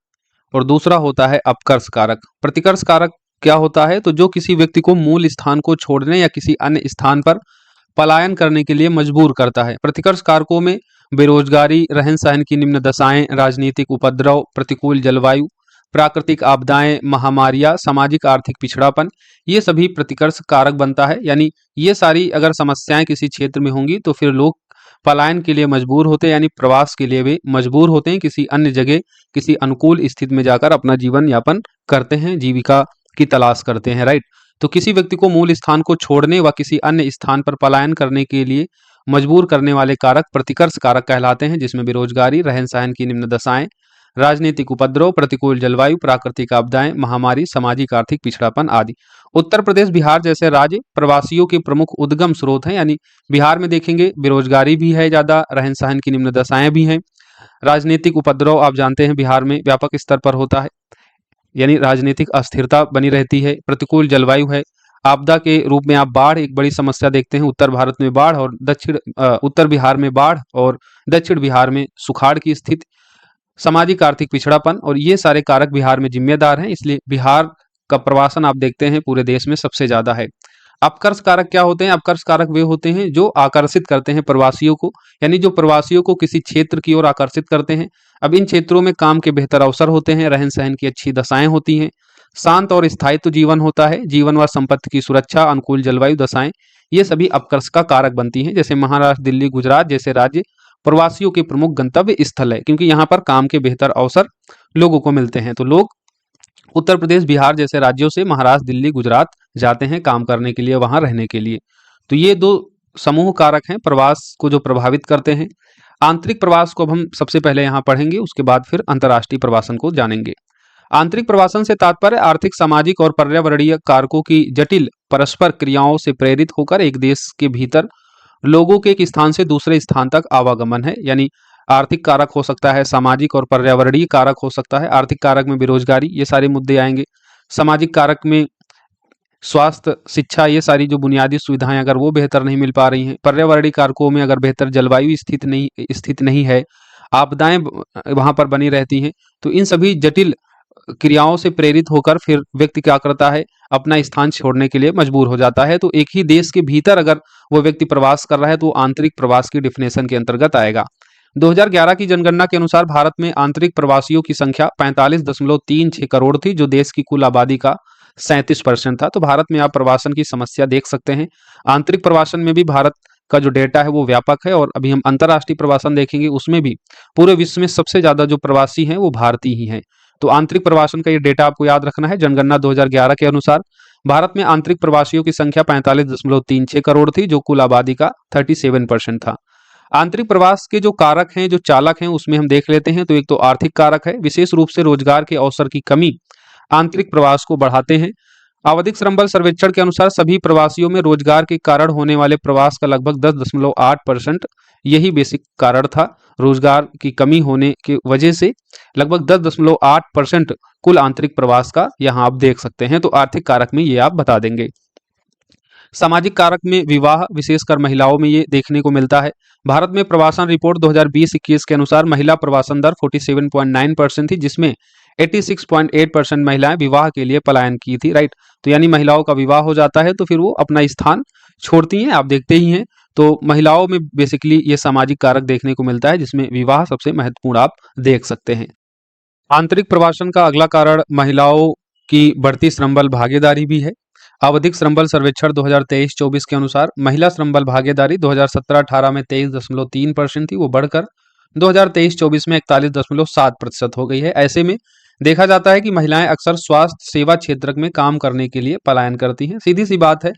और दूसरा होता है अपकर्ष कारक। प्रतिकर्ष कारक क्या होता है, तो जो किसी व्यक्ति को मूल स्थान को छोड़ने या किसी अन्य स्थान पर पलायन करने के लिए मजबूर करता है। प्रतिकर्ष कारकों में बेरोजगारी, रहन सहन की निम्न दशाएं, राजनीतिक उपद्रव, प्रतिकूल जलवायु, प्राकृतिक आपदाएं, महामारियां, सामाजिक आर्थिक पिछड़ापन, ये सभी प्रतिकर्ष कारक बनता है। यानी ये सारी अगर समस्याएं किसी क्षेत्र में होंगी तो फिर लोग पलायन के लिए मजबूर होते हैं, यानी प्रवास के लिए वे मजबूर होते हैं, किसी अन्य जगह किसी अनुकूल स्थिति में जाकर अपना जीवन यापन करते हैं, जीविका की तलाश करते हैं, राइट। तो किसी व्यक्ति को मूल स्थान को छोड़ने व किसी अन्य स्थान पर पलायन करने के लिए मजबूर करने वाले कारक प्रतिकर्ष कारक कहलाते हैं, जिसमें बेरोजगारी, रहन सहन की निम्न दशाएं, राजनीतिक उपद्रव, प्रतिकूल जलवायु, प्राकृतिक आपदाएं, महामारी, सामाजिक आर्थिक पिछड़ापन आदि। उत्तर प्रदेश, बिहार जैसे राज्य प्रवासियों के प्रमुख उद्गम स्रोत हैं। यानी बिहार में देखेंगे बेरोजगारी भी है ज़्यादा, रहन सहन की निम्न दशाएं भी हैं, राजनीतिक उपद्रव आप जानते हैं बिहार में व्यापक स्तर पर होता है, यानी राजनीतिक अस्थिरता बनी रहती है, प्रतिकूल जलवायु है, आपदा के रूप में आप बाढ़ एक बड़ी समस्या देखते हैं, उत्तर भारत में बाढ़ और उत्तर बिहार में बाढ़ और दक्षिण बिहार में सुखाड़ की स्थिति, सामाजिक आर्थिक पिछड़ापन, और ये सारे कारक बिहार में जिम्मेदार हैं। इसलिए बिहार का प्रवासन आप देखते हैं पूरे देश में सबसे ज्यादा है। अपकर्ष कारक क्या होते हैं? अपकर्ष कारक वे होते हैं जो आकर्षित करते हैं प्रवासियों को, यानी जो प्रवासियों को किसी क्षेत्र की ओर आकर्षित करते हैं। अब इन क्षेत्रों में काम के बेहतर अवसर होते हैं, रहन सहन की अच्छी दशाएं होती हैं, शांत और स्थायित्व जीवन होता है, जीवन व संपत्ति की सुरक्षा, अनुकूल जलवायु दशाएं, ये सभी अपकर्ष का कारक बनती हैं। जैसे महाराष्ट्र, दिल्ली, गुजरात जैसे राज्य प्रवासियों के प्रमुख गंतव्य स्थल है, क्योंकि यहाँ पर काम के बेहतर अवसर लोगों को मिलते हैं। तो लोग उत्तर प्रदेश, बिहार जैसे राज्यों से महाराष्ट्र, दिल्ली, गुजरात जाते हैं काम करने के लिए, वहां रहने के लिए। तो ये दो समूह कारक हैं प्रवास को जो प्रभावित करते हैं। आंतरिक प्रवास को अब हम सबसे पहले यहाँ पढ़ेंगे, उसके बाद फिर अंतर्राष्ट्रीय प्रवासन को जानेंगे। आंतरिक प्रवासन से तात्पर्य आर्थिक, सामाजिक और पर्यावरणीय कारकों की जटिल परस्पर क्रियाओं से प्रेरित होकर एक देश के भीतर लोगों के एक स्थान से दूसरे स्थान तक आवागमन है। यानी आर्थिक कारक हो सकता है, सामाजिक और पर्यावरणीय कारक हो सकता है। आर्थिक कारक में बेरोजगारी, ये सारे मुद्दे आएंगे। सामाजिक कारक में स्वास्थ्य, शिक्षा, ये सारी जो बुनियादी सुविधाएं अगर वो बेहतर नहीं मिल पा रही हैं। पर्यावरणीय कारकों में अगर बेहतर जलवायु स्थित नहीं है, आपदाएं वहां पर बनी रहती हैं, तो इन सभी जटिल क्रियाओं से प्रेरित होकर फिर व्यक्ति क्या करता है, अपना स्थान छोड़ने के लिए मजबूर हो जाता है। तो एक ही देश के भीतर अगर वो व्यक्ति प्रवास कर रहा है तो आंतरिक प्रवास की डिफिनेशन के अंतर्गत आएगा। 2011 की जनगणना के अनुसार भारत में आंतरिक प्रवासियों की संख्या 45.36 करोड़ थी, जो देश की कुल आबादी का 37% था। तो भारत में आप प्रवासन की समस्या देख सकते हैं। आंतरिक प्रवासन में भी भारत का जो डेटा है वो व्यापक है, और अभी हम अंतर्राष्ट्रीय प्रवासन देखेंगे, उसमें भी पूरे विश्व में सबसे ज्यादा जो प्रवासी हैं वो भारतीय ही हैं। तो आंतरिक प्रवासन का ये डेटा आपको याद रखना है। जनगणना 2011 के अनुसार भारत में आंतरिक प्रवासियों की संख्या 45.36 करोड़ थी, जो कुल आबादी का 37% था। आंतरिक प्रवास के जो कारक हैं, जो चालक हैं, उसमें हम देख लेते हैं। तो एक तो आर्थिक कारक है, विशेष रूप से रोजगार के अवसर की कमी आंतरिक प्रवास को बढ़ाते हैं। आवधिक श्रम बल सर्वेक्षण के अनुसार सभी प्रवासियों में रोजगार के कारण होने वाले प्रवास का लगभग 10.8% यही बेसिक कारण था। रोजगार की कमी होने की वजह से लगभग 10.8% कुल आंतरिक प्रवास का यहाँ आप देख सकते हैं। तो आर्थिक कारक में ये आप बता देंगे। सामाजिक कारक में विवाह, विशेषकर महिलाओं में ये देखने को मिलता है। भारत में प्रवासन रिपोर्ट 2020-21 के अनुसार महिला प्रवासन दर 47.9% थी, जिसमें 86.8% महिलाएं विवाह के लिए पलायन की थी, राइट। तो यानी महिलाओं का विवाह हो जाता है तो फिर वो अपना स्थान छोड़ती हैं, आप देखते ही हैं। तो महिलाओं में बेसिकली ये सामाजिक कारक देखने को मिलता है, जिसमें विवाह सबसे महत्वपूर्ण आप देख सकते हैं। आंतरिक प्रवासन का अगला कारण महिलाओं की बढ़ती श्रम बल भागीदारी भी है। आवधिक श्रम बल सर्वेक्षण 2023-24 के अनुसार महिला श्रम बल भागीदारी 2017-18 में 23.3% थी, वो बढ़कर 2023-24 में 41.7% हो गई है। ऐसे में देखा जाता है कि महिलाएं अक्सर स्वास्थ्य सेवा क्षेत्र में काम करने के लिए पलायन करती हैं। सीधी सी बात है,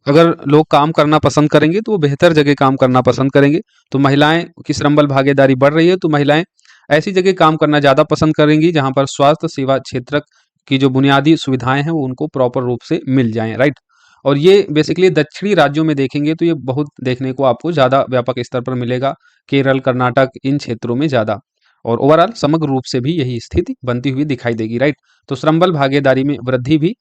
अगर लोग काम करना पसंद करेंगे तो वो बेहतर जगह काम करना पसंद करेंगे। तो महिलाएं की श्रम बल भागीदारी बढ़ रही है, तो महिलाएं ऐसी जगह काम करना ज़्यादा पसंद करेंगी जहां पर स्वास्थ्य सेवा क्षेत्र की जो बुनियादी सुविधाएं हैं वो उनको प्रॉपर रूप से मिल जाएं, राइट। और ये बेसिकली दक्षिणी राज्यों में देखेंगे तो ये बहुत देखने को आपको ज़्यादा व्यापक स्तर पर मिलेगा, केरल, कर्नाटक, इन क्षेत्रों में ज़्यादा। और ओवरऑल समग्र रूप से भी यही स्थिति बनती हुई दिखाई देगी, राइट। तो श्रम बल भागीदारी में वृद्धि भी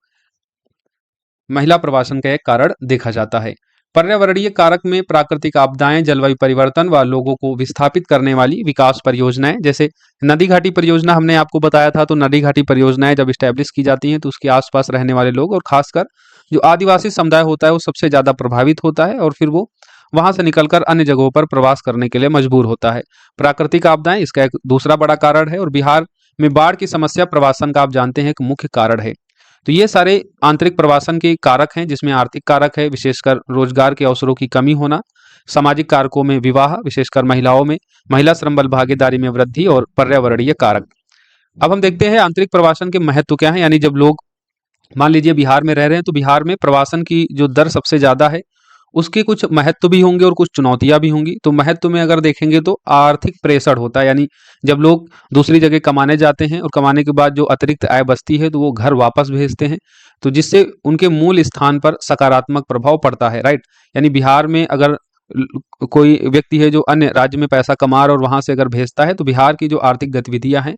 महिला प्रवासन का एक कारण देखा जाता है। पर्यावरणीय कारक में प्राकृतिक आपदाएं, जलवायु परिवर्तन व लोगों को विस्थापित करने वाली विकास परियोजनाएं, जैसे नदी घाटी परियोजना हमने आपको बताया था। तो नदी घाटी परियोजनाएं जब स्टैब्लिश की जाती हैं तो उसके आसपास रहने वाले लोग और खासकर जो आदिवासी समुदाय होता है वो सबसे ज्यादा प्रभावित होता है और फिर वो वहां से निकलकर अन्य जगहों पर प्रवास करने के लिए मजबूर होता है। प्राकृतिक आपदाएं इसका एक दूसरा बड़ा कारण है और बिहार में बाढ़ की समस्या प्रवासन का आप जानते हैं एक मुख्य कारण है। तो ये सारे आंतरिक प्रवासन के कारक हैं, जिसमें आर्थिक कारक है, विशेषकर रोजगार के अवसरों की कमी होना, सामाजिक कारकों में विवाह, विशेषकर महिलाओं में महिला श्रम बल भागीदारी में वृद्धि और पर्यावरणीय कारक। अब हम देखते हैं आंतरिक प्रवासन के महत्व क्या है। यानी जब लोग मान लीजिए बिहार में रह रहे हैं तो बिहार में प्रवासन की जो दर सबसे ज्यादा है, उसके कुछ महत्व भी होंगे और कुछ चुनौतियां भी होंगी। तो महत्व में अगर देखेंगे तो आर्थिक प्रेशर होता है, यानी जब लोग दूसरी जगह कमाने जाते हैं और कमाने के बाद जो अतिरिक्त आय बचती है तो वो घर वापस भेजते हैं, तो जिससे उनके मूल स्थान पर सकारात्मक प्रभाव पड़ता है, राइट। यानी बिहार में अगर कोई व्यक्ति है जो अन्य राज्य में पैसा कमा रहा है और वहां से अगर भेजता है तो बिहार की जो आर्थिक गतिविधियां हैं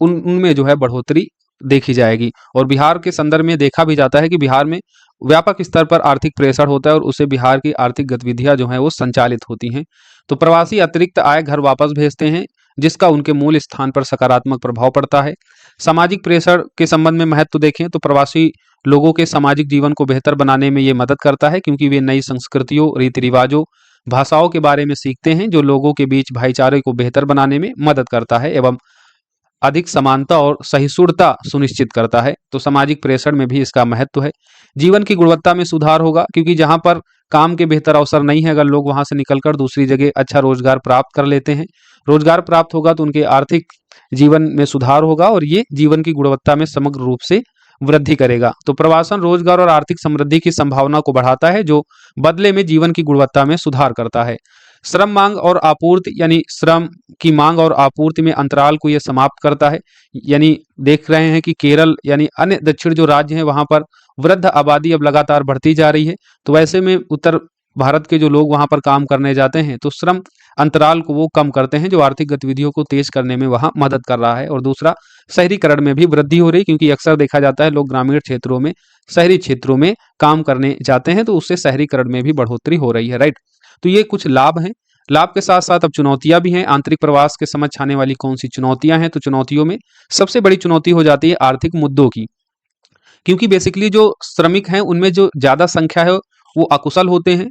उनमें जो है बढ़ोतरी देखी जाएगी। और बिहार के संदर्भ में देखा भी जाता है कि बिहार में व्यापक स्तर पर आर्थिक प्रेशर होता है और उससे बिहार की आर्थिक गतिविधियां जो हैं वो संचालित होती हैं। तो प्रवासी अतिरिक्त आय घर वापस भेजते हैं, जिसका उनके मूल स्थान पर सकारात्मक प्रभाव पड़ता है। सामाजिक प्रेशर के संबंध में महत्व देखें तो प्रवासी लोगों के सामाजिक जीवन को बेहतर बनाने में ये मदद करता है, क्योंकि वे नई संस्कृतियों, रीति रिवाजों, भाषाओं के बारे में सीखते हैं, जो लोगों के बीच भाईचारे को बेहतर बनाने में मदद करता है एवं अधिक समानता और सहिष्णुता सुनिश्चित करता है। तो सामाजिक प्रेषण में भी इसका महत्व है। जीवन की गुणवत्ता में सुधार होगा, क्योंकि जहां पर काम के बेहतर अवसर नहीं है, अगर लोग वहां से निकलकर दूसरी जगह अच्छा रोजगार प्राप्त कर लेते हैं, रोजगार प्राप्त होगा तो उनके आर्थिक जीवन में सुधार होगा और ये जीवन की गुणवत्ता में समग्र रूप से वृद्धि करेगा। तो प्रवासन रोजगार और आर्थिक समृद्धि की संभावना को बढ़ाता है, जो बदले में जीवन की गुणवत्ता में सुधार करता है। श्रम मांग और आपूर्ति, यानी श्रम की मांग और आपूर्ति में अंतराल को यह समाप्त करता है। यानी देख रहे हैं कि केरल यानी अन्य दक्षिण जो राज्य हैं वहां पर वृद्ध आबादी अब लगातार बढ़ती जा रही है। तो वैसे में उत्तर भारत के जो लोग वहां पर काम करने जाते हैं तो श्रम अंतराल को वो कम करते हैं, जो आर्थिक गतिविधियों को तेज करने में वहां मदद कर रहा है। और दूसरा, शहरीकरण में भी वृद्धि हो रही, क्योंकि अक्सर देखा जाता है लोग ग्रामीण क्षेत्रों में शहरी क्षेत्रों में काम करने जाते हैं, तो उससे शहरीकरण में भी बढ़ोतरी हो रही है, राइट। तो ये कुछ लाभ हैं। लाभ के साथ साथ अब चुनौतियां भी हैं। आंतरिक प्रवास के समझ आने वाली कौन सी चुनौतियां हैं, तो चुनौतियों में सबसे बड़ी चुनौती हो जाती है आर्थिक मुद्दों की, क्योंकि बेसिकली जो श्रमिक हैं उनमें जो ज्यादा संख्या है वो अकुशल होते हैं।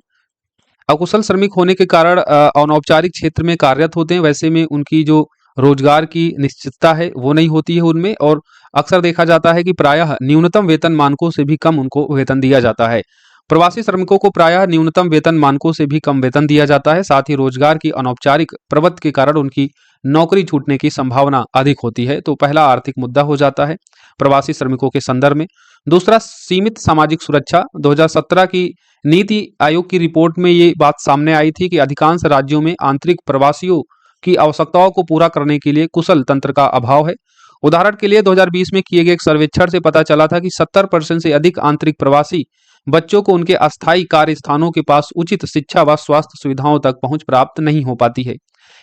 अकुशल श्रमिक होने के कारण अनौपचारिक क्षेत्र में कार्यरत होते हैं, वैसे में उनकी जो रोजगार की निश्चितता है वो नहीं होती है उनमें, और अक्सर देखा जाता है कि प्रायः न्यूनतम वेतन मानकों से भी कम उनको वेतन दिया जाता है। प्रवासी श्रमिकों को प्रायः न्यूनतम वेतन मानकों से भी कम वेतन दिया जाता है। साथ ही रोजगार की अनौपचारिक प्रवृत्ति के कारण उनकी नौकरी छूटने की संभावना अधिक होती है। तो पहला आर्थिक मुद्दा हो जाता है प्रवासी श्रमिकों के संदर्भ में। दूसरा, सीमित सामाजिक सुरक्षा। 2017 की नीति आयोग की रिपोर्ट में ये बात सामने आई थी कि अधिकांश राज्यों में आंतरिक प्रवासियों की आवश्यकताओं को पूरा करने के लिए कुशल तंत्र का अभाव है। उदाहरण के लिए 2020 में किए गए एक सर्वेक्षण से पता चला था कि 70% से अधिक आंतरिक प्रवासी बच्चों को उनके अस्थायी कार्य स्थानों के पास उचित शिक्षा व स्वास्थ्य सुविधाओं तक पहुंच प्राप्त नहीं हो पाती है।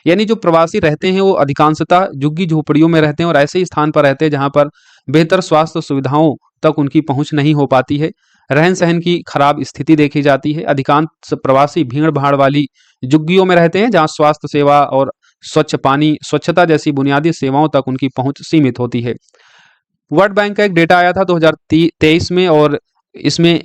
यानी जो प्रवासी रहते हैं वो अधिकांशतः झुग्गी झोपड़ियों में रहते हैं और ऐसे स्थान पर रहते हैं जहां पर बेहतर स्वास्थ्य सुविधाओं तक उनकी पहुंच नहीं हो पाती है। रहन सहन की खराब स्थिति देखी जाती है। अधिकांश प्रवासी भीड़ भाड़ वाली झुग्गियों में रहते हैं जहां स्वास्थ्य सेवा और स्वच्छ पानी, स्वच्छता जैसी बुनियादी सेवाओं तक उनकी पहुंच सीमित होती है। वर्ल्ड बैंक का एक डेटा आया था 2023 में, और इसमें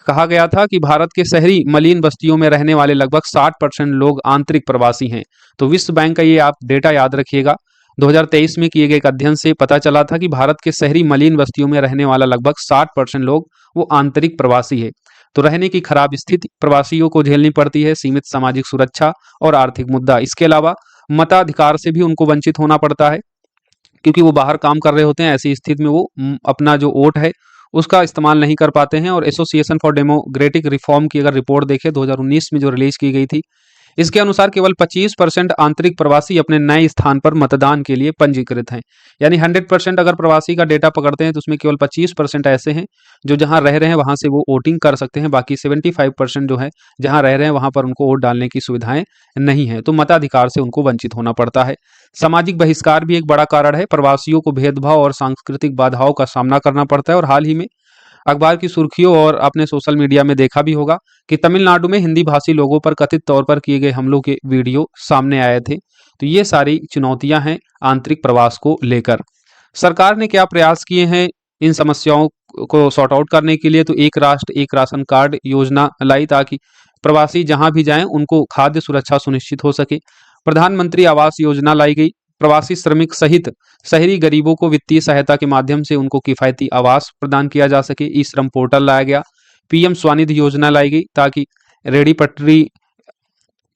कहा गया था कि भारत के शहरी मलिन बस्तियों में रहने वाले लगभग 60% लोग आंतरिक प्रवासी हैं। तो विश्व बैंक का ये आप डेटा याद रखिएगा। 2023 में किए गए एक अध्ययन से पता चला था कि भारत के शहरी मलिन बस्तियों में रहने वाला लगभग 60% लोग वो आंतरिक प्रवासी है। तो रहने की खराब स्थिति प्रवासियों को झेलनी पड़ती है, सीमित सामाजिक सुरक्षा और आर्थिक मुद्दा। इसके अलावा मताधिकार से भी उनको वंचित होना पड़ता है, क्योंकि वो बाहर काम कर रहे होते हैं। ऐसी स्थिति में वो अपना जो वोट है उसका इस्तेमाल नहीं कर पाते हैं। और एसोसिएशन फॉर डेमोक्रेटिक रिफॉर्म की अगर रिपोर्ट देखें 2019 में जो रिलीज की गई थी, इसके अनुसार केवल 25% आंतरिक प्रवासी अपने नए स्थान पर मतदान के लिए पंजीकृत हैं। यानी 100% अगर प्रवासी का डेटा पकड़ते हैं तो उसमें केवल 25% ऐसे हैं जो जहां रह रहे हैं वहां से वो वोटिंग कर सकते हैं। बाकी 75% जो है जहां रह रहे हैं वहां पर उनको वोट डालने की सुविधाएं नहीं है, तो मताधिकार से उनको वंचित होना पड़ता है। सामाजिक बहिष्कार भी एक बड़ा कारण है। प्रवासियों को भेदभाव और सांस्कृतिक बाधाओं का सामना करना पड़ता है। और हाल ही में अखबार की सुर्खियों और आपने सोशल मीडिया में देखा भी होगा कि तमिलनाडु में हिंदी भाषी लोगों पर कथित तौर पर किए गए हमलों के वीडियो सामने आए थे। तो ये सारी चुनौतियां हैं आंतरिक प्रवास को लेकर। सरकार ने क्या प्रयास किए हैं इन समस्याओं को सॉर्ट आउट करने के लिए? तो एक राष्ट्र एक राशन कार्ड योजना लाई ताकि प्रवासी जहां भी जाएं उनको खाद्य सुरक्षा सुनिश्चित हो सके। प्रधानमंत्री आवास योजना लाई गई। प्रवासी श्रमिक सहित शहरी गरीबों को वित्तीय सहायता के माध्यम से उनको किफायती आवास प्रदान किया जा सके। ई श्रम पोर्टल लाया गया। पीएम स्वनिधि योजना लाई गई ताकि रेहड़ी पटरी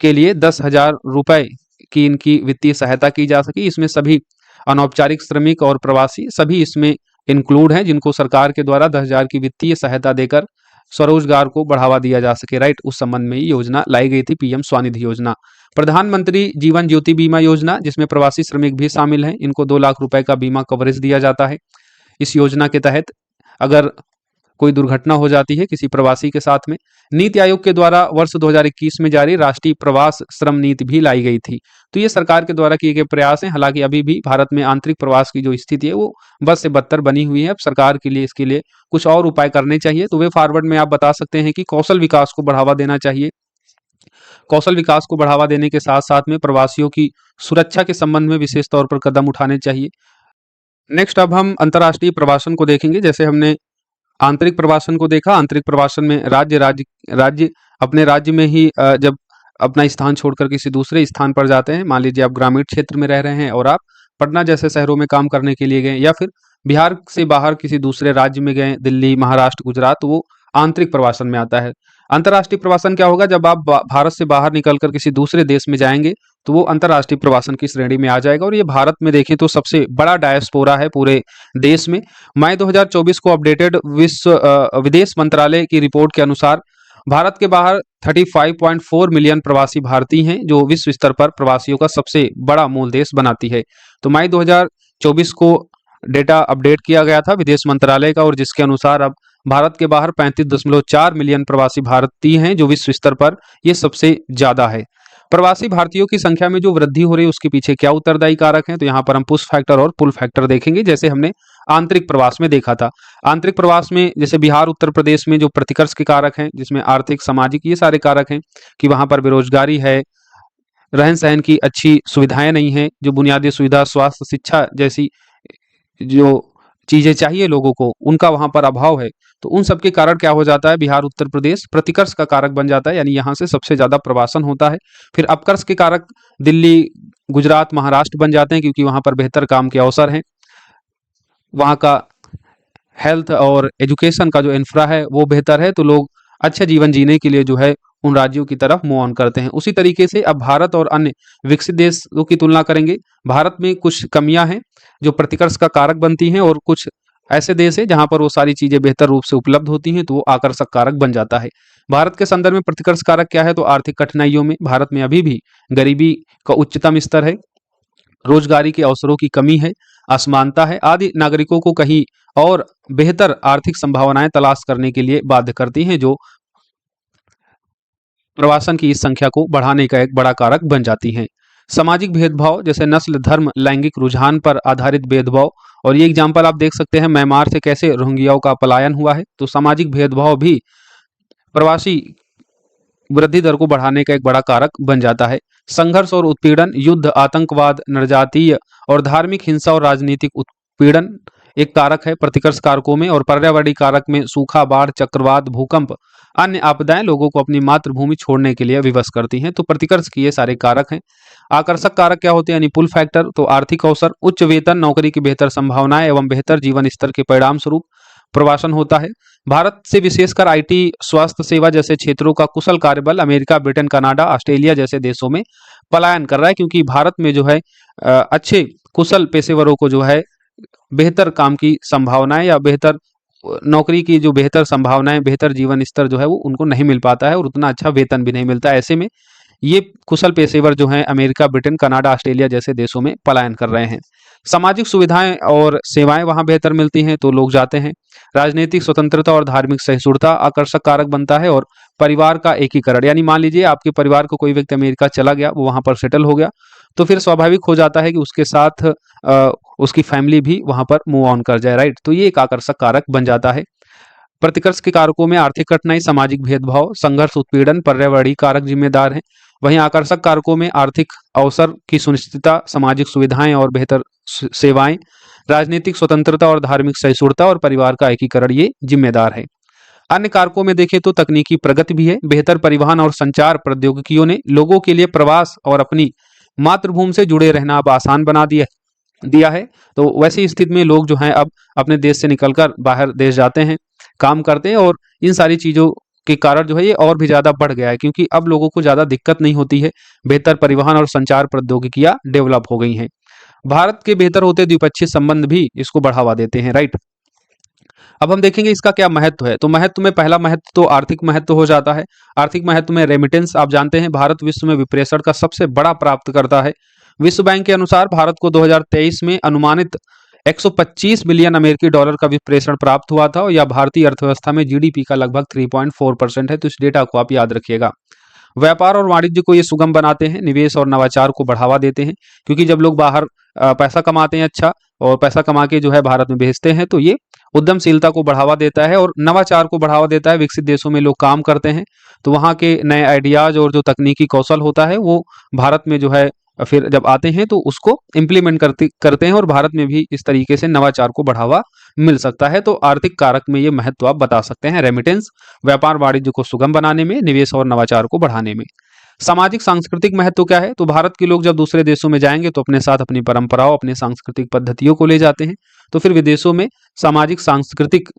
के लिए 10,000 रुपए की इनकी वित्तीय सहायता की जा सके। इसमें सभी अनौपचारिक श्रमिक और प्रवासी सभी इसमें इंक्लूड हैं, जिनको सरकार के द्वारा 10,000 की वित्तीय सहायता देकर स्वरोजगार को बढ़ावा दिया जा सके। राइट, उस संबंध में ये योजना लाई गई थी, पीएम स्वनिधि योजना। प्रधानमंत्री जीवन ज्योति बीमा योजना, जिसमें प्रवासी श्रमिक भी शामिल हैं, इनको 2 लाख रुपए का बीमा कवरेज दिया जाता है। इस योजना के तहत अगर कोई दुर्घटना हो जाती है किसी प्रवासी के साथ में। नीति आयोग के द्वारा वर्ष 2021 में जारी राष्ट्रीय प्रवास श्रम नीति भी लाई गई थी। तो ये सरकार के द्वारा किए गए प्रयास हैं। हालांकि अभी भी भारत में आंतरिक प्रवास की जो स्थिति है वो बद से बदतर बनी हुई है। अब सरकार के लिए इसके लिए कुछ और उपाय करने चाहिए। तो वे फॉरवर्ड में आप बता सकते हैं कि कौशल विकास को बढ़ावा देना चाहिए। कौशल विकास को बढ़ावा देने के साथ साथ में प्रवासियों की सुरक्षा के संबंध में विशेष तौर पर कदम उठाने चाहिए। नेक्स्ट अब हम अंतर्राष्ट्रीय प्रवासन को देखेंगे। जैसे हमने आंतरिक प्रवासन को देखा, आंतरिक प्रवासन में राज्य अपने राज्य में ही जब अपना स्थान छोड़कर किसी दूसरे स्थान पर जाते हैं, मान लीजिए आप ग्रामीण क्षेत्र में रह रहे हैं और आप पटना जैसे शहरों में काम करने के लिए गए, या फिर बिहार से बाहर किसी दूसरे राज्य में गए, दिल्ली, महाराष्ट्र, गुजरात, तो वो आंतरिक प्रवासन में आता है। अंतर्राष्ट्रीय प्रवासन क्या होगा? जब आप भारत से बाहर निकलकर किसी दूसरे देश में जाएंगे तो वो अंतर्राष्ट्रीय प्रवासन की श्रेणी में आ जाएगा। और ये भारत में देखें तो सबसे बड़ा डायस्पोरा है पूरे देश में। मई 2024 को अपडेटेड विदेश मंत्रालय की रिपोर्ट के अनुसार भारत के बाहर 35.4 मिलियन प्रवासी भारतीय हैं, जो विश्व स्तर पर प्रवासियों का सबसे बड़ा मूल देश बनाती है। तो मई 2024 को डेटा अपडेट किया गया था विदेश मंत्रालय का, और जिसके अनुसार अब भारत के बाहर 35.4 मिलियन प्रवासी भारतीय हैं, जो विश्व स्तर पर ये सबसे ज्यादा है। प्रवासी भारतीयों की संख्या में जो वृद्धि हो रही है उसके पीछे क्या उत्तरदायी कारक हैं? तो यहाँ पर हम पुश फैक्टर और पुल फैक्टर देखेंगे, जैसे हमने आंतरिक प्रवास में देखा था। आंतरिक प्रवास में जैसे बिहार, उत्तर प्रदेश में जो प्रतिकर्ष के कारक हैं, जिसमें आर्थिक, सामाजिक, ये सारे कारक हैं कि वहां पर बेरोजगारी है, रहन सहन की अच्छी सुविधाएं नहीं है, जो बुनियादी सुविधा, स्वास्थ्य, शिक्षा जैसी जो चीजें चाहिए लोगों को, उनका वहां पर अभाव है। तो उन सब के कारण क्या हो जाता है? बिहार, उत्तर प्रदेश प्रतिकर्ष का कारक बन जाता है, यानी यहाँ से सबसे ज्यादा प्रवासन होता है। फिर अपकर्ष के कारक दिल्ली, गुजरात, महाराष्ट्र बन जाते हैं, क्योंकि वहां पर बेहतर काम के अवसर हैं, वहां का हेल्थ और एजुकेशन का जो इंफ्रा है वो बेहतर है, तो लोग अच्छा जीवन जीने के लिए जो है उन राज्यों की तरफ मूव ऑन करते हैं। उसी तरीके से अब भारत और अन्य विकसित देशों की तुलना करेंगे। भारत में कुछ कमियां हैं जो प्रतिकर्ष का कारक बनती हैं, और कुछ ऐसे देश हैं जहां पर वो सारी चीजें बेहतर रूप से उपलब्ध होती हैं, तो वो आकर्षक कारक बन जाता है। भारत के संदर्भ में प्रतिकर्ष कारक क्या है? तो आर्थिक कठिनाइयों में भारत में अभी भी गरीबी का उच्चतम स्तर है, रोजगारी के अवसरों की कमी है, असमानता है आदि नागरिकों को कहीं और बेहतर आर्थिक संभावनाएं तलाश करने के लिए बाध्य करती हैं, जो प्रवासन की इस संख्या को बढ़ाने का एक बड़ा कारक बन जाती हैं। सामाजिक भेदभाव, जैसे नस्ल, धर्म, लैंगिक रुझान पर आधारित भेदभाव, और ये एग्जाम्पल आप देख सकते हैं म्यांमार से कैसे रोहिंग्याओं का पलायन हुआ है। तो सामाजिक भेदभाव भी प्रवासी वृद्धि दर को बढ़ाने का एक बड़ा कारक बन जाता है। संघर्ष और उत्पीड़न, युद्ध, आतंकवाद, नरजातीय और धार्मिक हिंसा और राजनीतिक उत्पीड़न एक कारक है प्रतिकर्ष कारकों में। और पर्यावरणीय कारक में सूखा, बाढ़, चक्रवात, भूकंप, अन्य आपदाएं लोगों को अपनी मातृभूमि छोड़ने के लिए विवश करती हैं। तो प्रतिकर्ष के ये सारे कारक हैं। आकर्षक कारक क्या होते हैं? यानी पुल फैक्टर, तो आर्थिक अवसर, उच्च वेतन, नौकरी की बेहतर संभावनाएं एवं बेहतर जीवन स्तर के परिणाम स्वरूप प्रवासन होता है। भारत से विशेषकर आईटी, स्वास्थ्य सेवा जैसे क्षेत्रों का कुशल कार्यबल अमेरिका, ब्रिटेन, कनाडा, ऑस्ट्रेलिया जैसे देशों में पलायन कर रहा है, क्योंकि भारत में जो है अच्छे कुशल पेशेवरों को जो है बेहतर काम की संभावनाएं या बेहतर नौकरी की जो बेहतर संभावनाएं, बेहतर जीवन स्तर जो है वो उनको नहीं मिल पाता है और उतना अच्छा वेतन भी नहीं मिलता है। ऐसे में ये कुशल पेशेवर जो हैं अमेरिका, ब्रिटेन, कनाडा, ऑस्ट्रेलिया जैसे देशों में पलायन कर रहे हैं। सामाजिक सुविधाएं और सेवाएं वहां बेहतर मिलती हैं तो लोग जाते हैं। राजनीतिक स्वतंत्रता और धार्मिक सहिष्णुता आकर्षक कारक बनता है। और परिवार का एकीकरण, यानी मान लीजिए आपके परिवार को कोई व्यक्ति अमेरिका चला गया, वो वहां पर सेटल हो गया, तो फिर स्वाभाविक हो जाता है कि उसके साथ उसकी फैमिली भी वहां पर मूव ऑन कर जाए, राइट। तो ये एक आकर्षक कारक बन जाता है। प्रतिकर्ष के कारकों में आर्थिक कठिनाई, सामाजिक भेदभाव, संघर्ष, उत्पीड़न, पर्यावरणीय कारक जिम्मेदार हैं। वहीं आकर्षक कारकों में आर्थिक अवसर की सुनिश्चितता, सामाजिक सुविधाएं और बेहतर सेवाएं, राजनीतिक स्वतंत्रता और धार्मिक सहिष्णुता और परिवार का एकीकरण ये जिम्मेदार है। अन्य कारकों में देखें तो तकनीकी प्रगति भी है। बेहतर परिवहन और संचार प्रौद्योगिकियों ने लोगों के लिए प्रवास और अपनी मातृभूमि से जुड़े रहना अब आसान बना दिया है। तो वैसी स्थिति में लोग जो हैं अब अपने देश से निकलकर बाहर देश जाते हैं, काम करते हैं, और इन सारी चीज़ों के कारण जो है ये और भी ज़्यादा बढ़ गया है, क्योंकि अब लोगों को ज़्यादा दिक्कत नहीं होती है। बेहतर परिवहन और संचार प्रौद्योगिकियां डेवलप हो गई हैं। भारत के बेहतर होते द्विपक्षीय संबंध भी इसको बढ़ावा देते हैं, राइट। अब हम देखेंगे इसका क्या महत्व है। तो महत्व में पहला महत्व तो आर्थिक महत्व हो जाता है। आर्थिक महत्व में रेमिटेंस, आप जानते हैं भारत विश्व में विप्रेषण का सबसे बड़ा प्राप्त करता है। विश्व बैंक के अनुसार भारत को 2023 में अनुमानित 125 बिलियन अमेरिकी डॉलर का विप्रेषण प्राप्त हुआ था, और यह भारतीय अर्थव्यवस्था में जीडीपी का लगभग 3.4% है। तो इस डेटा को आप याद रखिएगा। व्यापार और वाणिज्य को ये सुगम बनाते हैं, निवेश और नवाचार को बढ़ावा देते हैं, क्योंकि जब लोग बाहर पैसा कमाते हैं अच्छा, और पैसा कमा के जो है भारत में भेजते हैं, तो ये उद्यमशीलता को बढ़ावा देता है और नवाचार को बढ़ावा देता है। विकसित देशों में लोग काम करते हैं तो वहाँ के नए आइडियाज और जो तकनीकी कौशल होता है वो भारत में जो है फिर जब आते हैं तो उसको इम्प्लीमेंट करते हैं, और भारत में भी इस तरीके से नवाचार को बढ़ावा मिल सकता है। तो आर्थिक कारक में ये महत्व आप बता सकते हैं। रेमिटेंस व्यापार वाणिज्य को सुगम बनाने में, निवेश और नवाचार को बढ़ाने में। सामाजिक सांस्कृतिक महत्व क्या है। तो भारत के लोग जब दूसरे देशों में जाएंगे तो अपने साथ अपनी परंपराओं, अपनी सांस्कृतिक पद्धतियों को ले जाते हैं। तो फिर विदेशों में सामाजिक सांस्कृतिक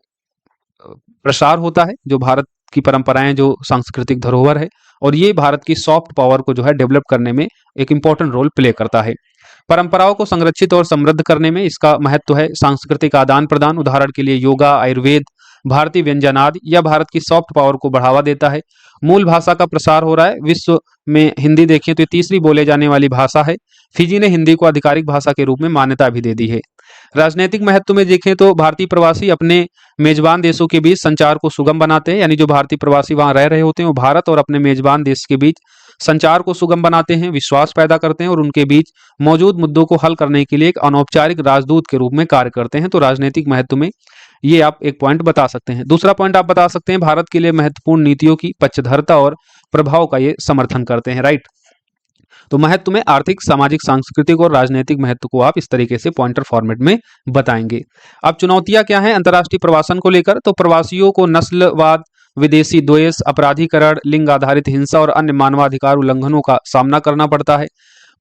प्रसार होता है, जो भारत की परंपराएं, जो सांस्कृतिक धरोहर है, और ये भारत की सॉफ्ट पावर को जो है डेवलप करने में एक इंपॉर्टेंट रोल प्ले करता है। परंपराओं को संरक्षित और समृद्ध करने में इसका महत्व है। सांस्कृतिक आदान प्रदान, उदाहरण के लिए योगा, आयुर्वेद, भारतीय व्यंजन आदि, यह भारत की सॉफ्ट पावर को बढ़ावा देता है। मूल भाषा का प्रसार हो रहा है। विश्व में हिंदी देखें तो ये तीसरी बोले जाने वाली भाषा है। फिजी ने हिंदी को आधिकारिक भाषा के रूप में मान्यता भी दे दी है। राजनीतिक महत्व में देखें तो भारतीय प्रवासी अपने मेजबान देशों के बीच संचार को सुगम बनाते हैं, यानी जो भारतीय प्रवासी वहां रह रहे होते हैं वो भारत और अपने मेजबान देश के बीच संचार को सुगम बनाते हैं, विश्वास पैदा करते हैं और उनके बीच मौजूद मुद्दों को हल करने के लिए एक अनौपचारिक राजदूत के रूप में कार्य करते हैं। तो राजनीतिक महत्व में ये आप एक पॉइंट बता सकते हैं। दूसरा पॉइंट आप बता सकते हैं, भारत के लिए महत्वपूर्ण नीतियों की पक्षधरता और प्रभाव का ये समर्थन करते हैं, राइट। तो महत्व में आर्थिक, सामाजिक, सांस्कृतिक और राजनीतिक महत्व को आप इस तरीके से पॉइंटर फॉर्मेट में बताएंगे। अब चुनौतियां क्या हैं अंतर्राष्ट्रीय प्रवासन को लेकर। तो प्रवासियों को नस्लवाद, विदेशी द्वेष, अपराधीकरण, लिंग आधारित हिंसा और अन्य मानवाधिकार उल्लंघनों का सामना करना पड़ता है।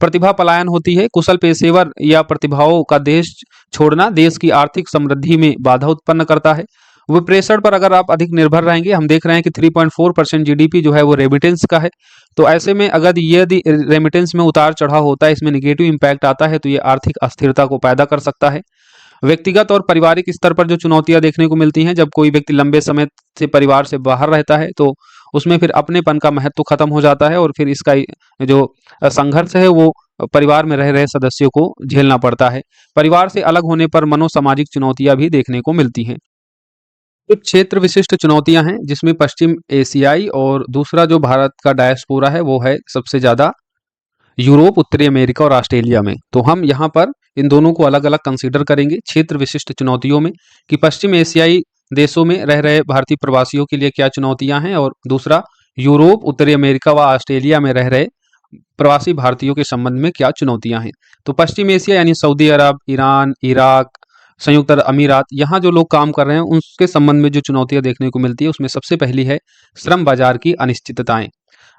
प्रतिभा पलायन होती है। कुशल पेशेवर या प्रतिभाओं का देश छोड़ना देश की आर्थिक समृद्धि में बाधा उत्पन्न करता है। विप्रेषण पर अगर आप अधिक निर्भर रहेंगे, हम देख रहे हैं कि 3.4% जीडीपी जो है वो रेमिटेंस का है। तो ऐसे में अगर यदि रेमिटेंस में उतार चढ़ाव होता है, इसमें निगेटिव इम्पैक्ट आता है, तो ये आर्थिक अस्थिरता को पैदा कर सकता है। व्यक्तिगत और पारिवारिक स्तर पर जो चुनौतियां देखने को मिलती हैं, जब कोई व्यक्ति लंबे समय से परिवार से बाहर रहता है तो उसमें फिर अपनेपन का महत्व खत्म हो जाता है, और फिर इसका जो संघर्ष है वो परिवार में रह रहे सदस्यों को झेलना पड़ता है। परिवार से अलग होने पर मनोसामाजिक चुनौतियां भी देखने को मिलती हैं। कुछ क्षेत्र विशिष्ट चुनौतियां हैं, जिसमें पश्चिम एशियाई और दूसरा जो भारत का डायस्पोरा है वो है सबसे ज्यादा यूरोप, उत्तरी अमेरिका और ऑस्ट्रेलिया में। तो हम यहाँ पर इन दोनों को अलग अलग कंसीडर करेंगे क्षेत्र विशिष्ट चुनौतियों में, कि पश्चिम एशियाई देशों में रह रहे भारतीय प्रवासियों के लिए क्या चुनौतियां हैं, और दूसरा यूरोप, उत्तरी अमेरिका व ऑस्ट्रेलिया में रह रहे प्रवासी भारतीयों के संबंध में क्या चुनौतियां हैं। तो पश्चिम एशिया यानी सऊदी अरब, ईरान, इराक, संयुक्त अरब अमीरात, यहाँ जो लोग काम कर रहे हैं उसके संबंध में जो चुनौतियां देखने को मिलती है उसमें सबसे पहली है श्रम बाजार की अनिश्चितताएं।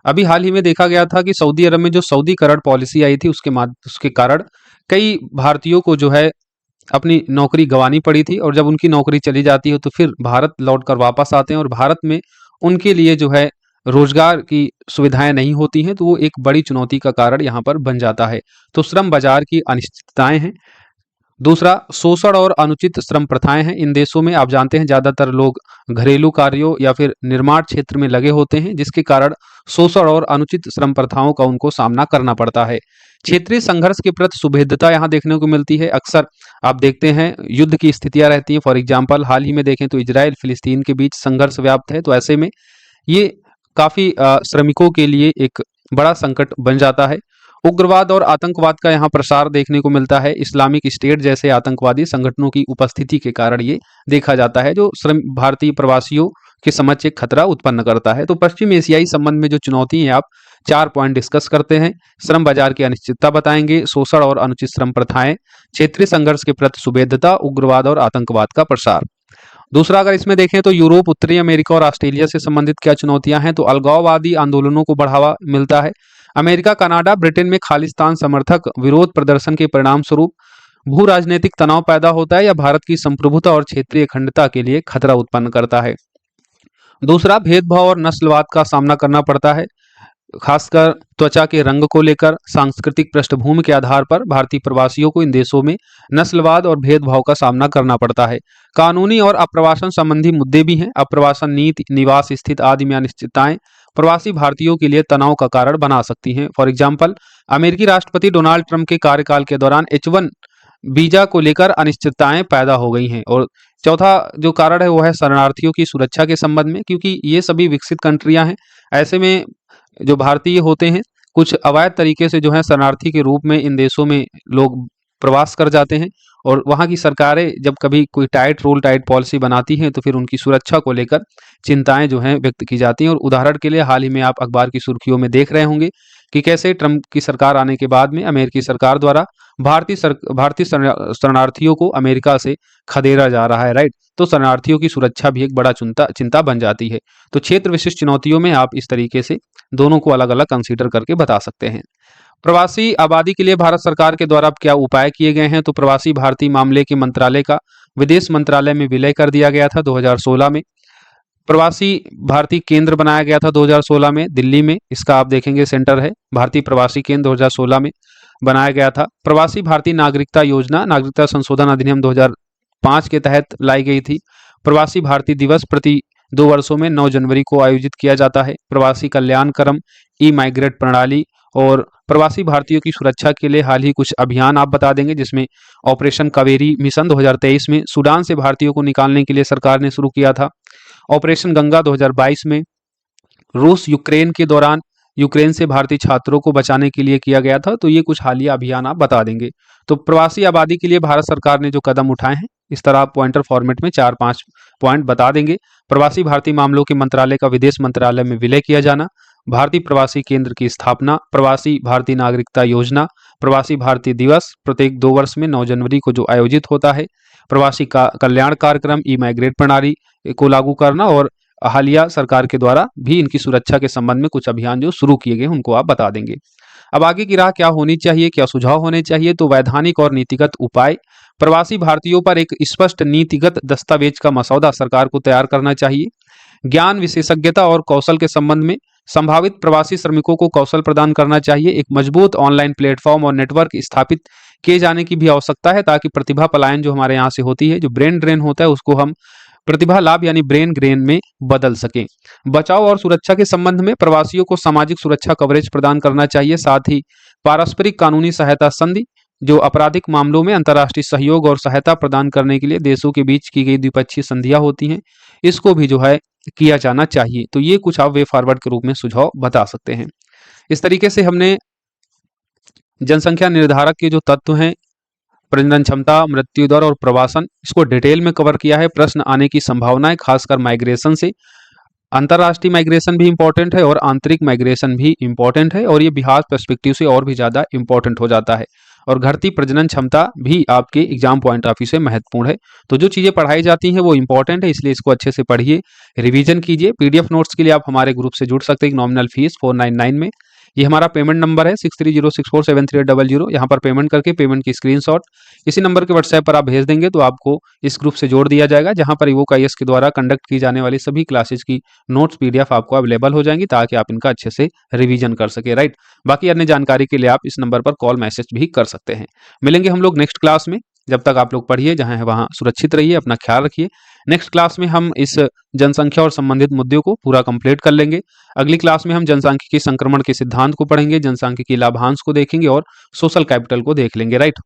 अभी हाल ही में देखा गया था कि सऊदी अरब में जो सऊदीकरण पॉलिसी आई थी उसके कारण कई भारतीयों को जो है अपनी नौकरी गंवानी पड़ी थी, और जब उनकी नौकरी चली जाती है तो फिर भारत लौट कर वापस आते हैं, और भारत में उनके लिए जो है रोजगार की सुविधाएं नहीं होती हैं, तो वो एक बड़ी चुनौती का कारण यहाँ पर बन जाता है। तो श्रम बाजार की अनिश्चितताएं हैं। दूसरा, शोषण और अनुचित श्रम प्रथाएं हैं। इन देशों में आप जानते हैं ज़्यादातर लोग घरेलू कार्यों या फिर निर्माण क्षेत्र में लगे होते हैं, जिसके कारण शोषण और अनुचित श्रम प्रथाओं का उनको सामना करना पड़ता है। क्षेत्रीय संघर्ष के प्रति सुभेद्यता यहाँ देखने को मिलती है। अक्सर आप देखते हैं युद्ध की स्थितियां रहती हैं। फॉर एग्जाम्पल हाल ही में देखें तो इजराइल फिलिस्तीन के बीच संघर्ष व्याप्त है, तो ऐसे में ये काफ़ी श्रमिकों के लिए एक बड़ा संकट बन जाता है। उग्रवाद और आतंकवाद का यहाँ प्रसार देखने को मिलता है। इस्लामिक स्टेट जैसे आतंकवादी संगठनों की उपस्थिति के कारण ये देखा जाता है, जो श्रम भारतीय प्रवासियों के समक्ष एक खतरा उत्पन्न करता है। तो पश्चिम एशियाई संबंध में जो चुनौती है, आप 4 पॉइंट डिस्कस करते हैं। श्रम बाजार की अनिश्चितता बताएंगे, शोषण और अनुचित श्रम प्रथाएं, क्षेत्रीय संघर्ष के प्रति सुभेद्यता, उग्रवाद और आतंकवाद का प्रसार। दूसरा, अगर इसमें देखें तो यूरोप, उत्तरी अमेरिका और ऑस्ट्रेलिया से संबंधित क्या चुनौतियां हैं, तो अलगाववादी आंदोलनों को बढ़ावा मिलता है। अमेरिका, कनाडा, ब्रिटेन में खालिस्तान समर्थक विरोध प्रदर्शन के परिणाम स्वरूप भू राजनीतिक तनाव पैदा होता है या भारत की संप्रभुता और क्षेत्रीय अखंडता के लिए खतरा उत्पन्न करता है। दूसरा, भेदभाव और नस्लवाद का सामना करना पड़ता है, खासकर त्वचा के रंग को लेकर। सांस्कृतिक पृष्ठभूमि के आधार पर भारतीय प्रवासियों को इन देशों में नस्लवाद और भेदभाव का सामना करना पड़ता है। कानूनी और अप्रवासन संबंधी मुद्दे भी हैं। अप्रवासन नीति, निवास स्थिति आदि में अनिश्चितताएं प्रवासी भारतीयों के लिए तनाव का कारण बना सकती हैं। फॉर एग्जाम्पल, अमेरिकी राष्ट्रपति डोनाल्ड ट्रंप के कार्यकाल के दौरान H1 वीजा को लेकर अनिश्चितताएं पैदा हो गई हैं। और चौथा जो कारण है वो है शरणार्थियों की सुरक्षा के संबंध में, क्योंकि ये सभी विकसित कंट्रियां हैं। ऐसे में जो भारतीय होते हैं, कुछ अवैध तरीके से जो है शरणार्थी के रूप में इन देशों में लोग प्रवास कर जाते हैं, और वहाँ की सरकारें जब कभी कोई टाइट रूल, टाइट पॉलिसी बनाती हैं, तो फिर उनकी सुरक्षा को लेकर चिंताएं जो हैं व्यक्त की जाती हैं। और उदाहरण के लिए हाल ही में आप अखबार की सुर्खियों में देख रहे होंगे कि कैसे ट्रंप की सरकार आने के बाद में अमेरिकी सरकार द्वारा भारतीय शरणार्थियों को अमेरिका से खदेड़ा जा रहा है, राइट। तो शरणार्थियों की सुरक्षा भी एक बड़ा चिंता बन जाती है। तो क्षेत्र विशिष्ट चुनौतियों में आप इस तरीके से दोनों को अलग अलग कंसीडर करके बता सकते हैं। प्रवासी आबादी के लिए भारत सरकार के द्वारा अब क्या उपाय किए गए हैं, तो प्रवासी भारतीय मामले के मंत्रालय का विदेश मंत्रालय में विलय कर दिया गया था 2016 में। प्रवासी भारतीय केंद्र बनाया गया था 2016 में दिल्ली में, इसका आप देखेंगे सेंटर है भारतीय प्रवासी केंद्र, 2016 में बनाया गया था। प्रवासी भारतीय नागरिकता योजना, नागरिकता संशोधन अधिनियम 2005 के तहत लाई गई थी। प्रवासी भारतीय दिवस प्रति 2 वर्षों में 9 जनवरी को आयोजित किया जाता है। प्रवासी कल्याण क्रम, ई माइग्रेट प्रणाली और प्रवासी भारतीयों की सुरक्षा के लिए हाल ही कुछ अभियान आप बता देंगे, जिसमें ऑपरेशन कावेरी मिशन 2023 में सूडान से भारतीयों को निकालने के लिए सरकार ने शुरू किया था। ऑपरेशन गंगा 2022 में रूस यूक्रेन के दौरान यूक्रेन से भारतीय छात्रों को बचाने के लिए किया गया था। तो ये कुछ हालिया अभियान आप बता देंगे। तो प्रवासी आबादी के लिए भारत सरकार ने जो कदम उठाए हैं, इस तरह आप पॉइंटर फॉर्मेट में 4-5 पॉइंट बता देंगे। प्रवासी भारतीय मामलों के मंत्रालय का विदेश मंत्रालय में विलय किया जाना, भारतीय प्रवासी केंद्र की स्थापना, प्रवासी भारतीय नागरिकता योजना, प्रवासी भारतीय दिवस प्रत्येक 2 वर्ष में 9 जनवरी को जो आयोजित होता है, प्रवासी कल्याण कार्यक्रम, ई माइग्रेट प्रणाली को लागू करना, और हालिया सरकार के द्वारा भी इनकी सुरक्षा के संबंध में कुछ अभियान जो शुरू किए गए उनको आप बता देंगे। अब आगे की राह क्या होनी चाहिए, क्या सुझाव होने चाहिए, तो वैधानिक और नीतिगत उपाय। प्रवासी भारतीयों पर एक स्पष्ट नीतिगत दस्तावेज का मसौदा सरकार को तैयार करना चाहिए। ज्ञान, विशेषज्ञता और कौशल के संबंध में संभावित प्रवासी श्रमिकों को कौशल प्रदान करना चाहिए। एक मजबूत ऑनलाइन प्लेटफॉर्म और नेटवर्क स्थापित किए जाने की भी आवश्यकता है, ताकि प्रतिभा पलायन जो हमारे यहाँ से होती है, जो ब्रेन ड्रेन होता है, उसको हम प्रतिभा लाभ यानी ब्रेन ग्रेन में बदल सकें। बचाव और सुरक्षा के संबंध में प्रवासियों को सामाजिक सुरक्षा कवरेज प्रदान करना चाहिए। साथ ही पारस्परिक कानूनी सहायता संधि, जो आपराधिक मामलों में अंतर्राष्ट्रीय सहयोग और सहायता प्रदान करने के लिए देशों के बीच की गई द्विपक्षीय संधियां होती हैं, इसको भी जो है किया जाना चाहिए। तो ये कुछ आप वे फॉरवर्ड के रूप में सुझाव बता सकते हैं। इस तरीके से हमने जनसंख्या निर्धारक के जो तत्व हैं, प्रजनन क्षमता, मृत्यु दर और प्रवासन, इसको डिटेल में कवर किया है। प्रश्न आने की संभावनाएं खासकर माइग्रेशन से, अंतर्राष्ट्रीय माइग्रेशन भी इंपॉर्टेंट है और आंतरिक माइग्रेशन भी इंपॉर्टेंट है, और ये बिहार पर्सपेक्टिव से और भी ज़्यादा इंपॉर्टेंट हो जाता है। और घटती प्रजनन क्षमता भी आपके एग्जाम पॉइंट ऑफ व्यू से महत्वपूर्ण है। तो जो चीज़ें पढ़ाई जाती हैं वो इंपॉर्टेंट है, इसलिए इसको अच्छे से पढ़िए, रिवीजन कीजिए। PDF नोट्स के लिए आप हमारे ग्रुप से जुड़ सकते हैं, नॉमिनल फीस 499 में। ये हमारा पेमेंट नंबर है 6306473800। यहाँ पर पेमेंट करके पेमेंट की स्क्रीनशॉट इसी नंबर के व्हाट्सएप पर आप भेज देंगे तो आपको इस ग्रुप से जोड़ दिया जाएगा, जहाँ पर इवोक आईएएस के द्वारा कंडक्ट की जाने वाली सभी क्लासेज की नोट्स पीडीएफ आपको अवेलेबल हो जाएंगी, ताकि आप इनका अच्छे से रिवीजन कर सके। राइट, बाकी अन्य जानकारी के लिए आप इस नंबर पर कॉल मैसेज भी कर सकते हैं। मिलेंगे हम लोग नेक्स्ट क्लास में। जब तक आप लोग पढ़िए, जहां है वहां सुरक्षित रहिए, अपना ख्याल रखिए। नेक्स्ट क्लास में हम इस जनसंख्या और संबंधित मुद्दों को पूरा कंप्लीट कर लेंगे। अगली क्लास में हम जनसांख्यिकी संक्रमण के सिद्धांत को पढ़ेंगे, जनसांख्यिकी लाभांश को देखेंगे और सोशल कैपिटल को देख लेंगे। राइट।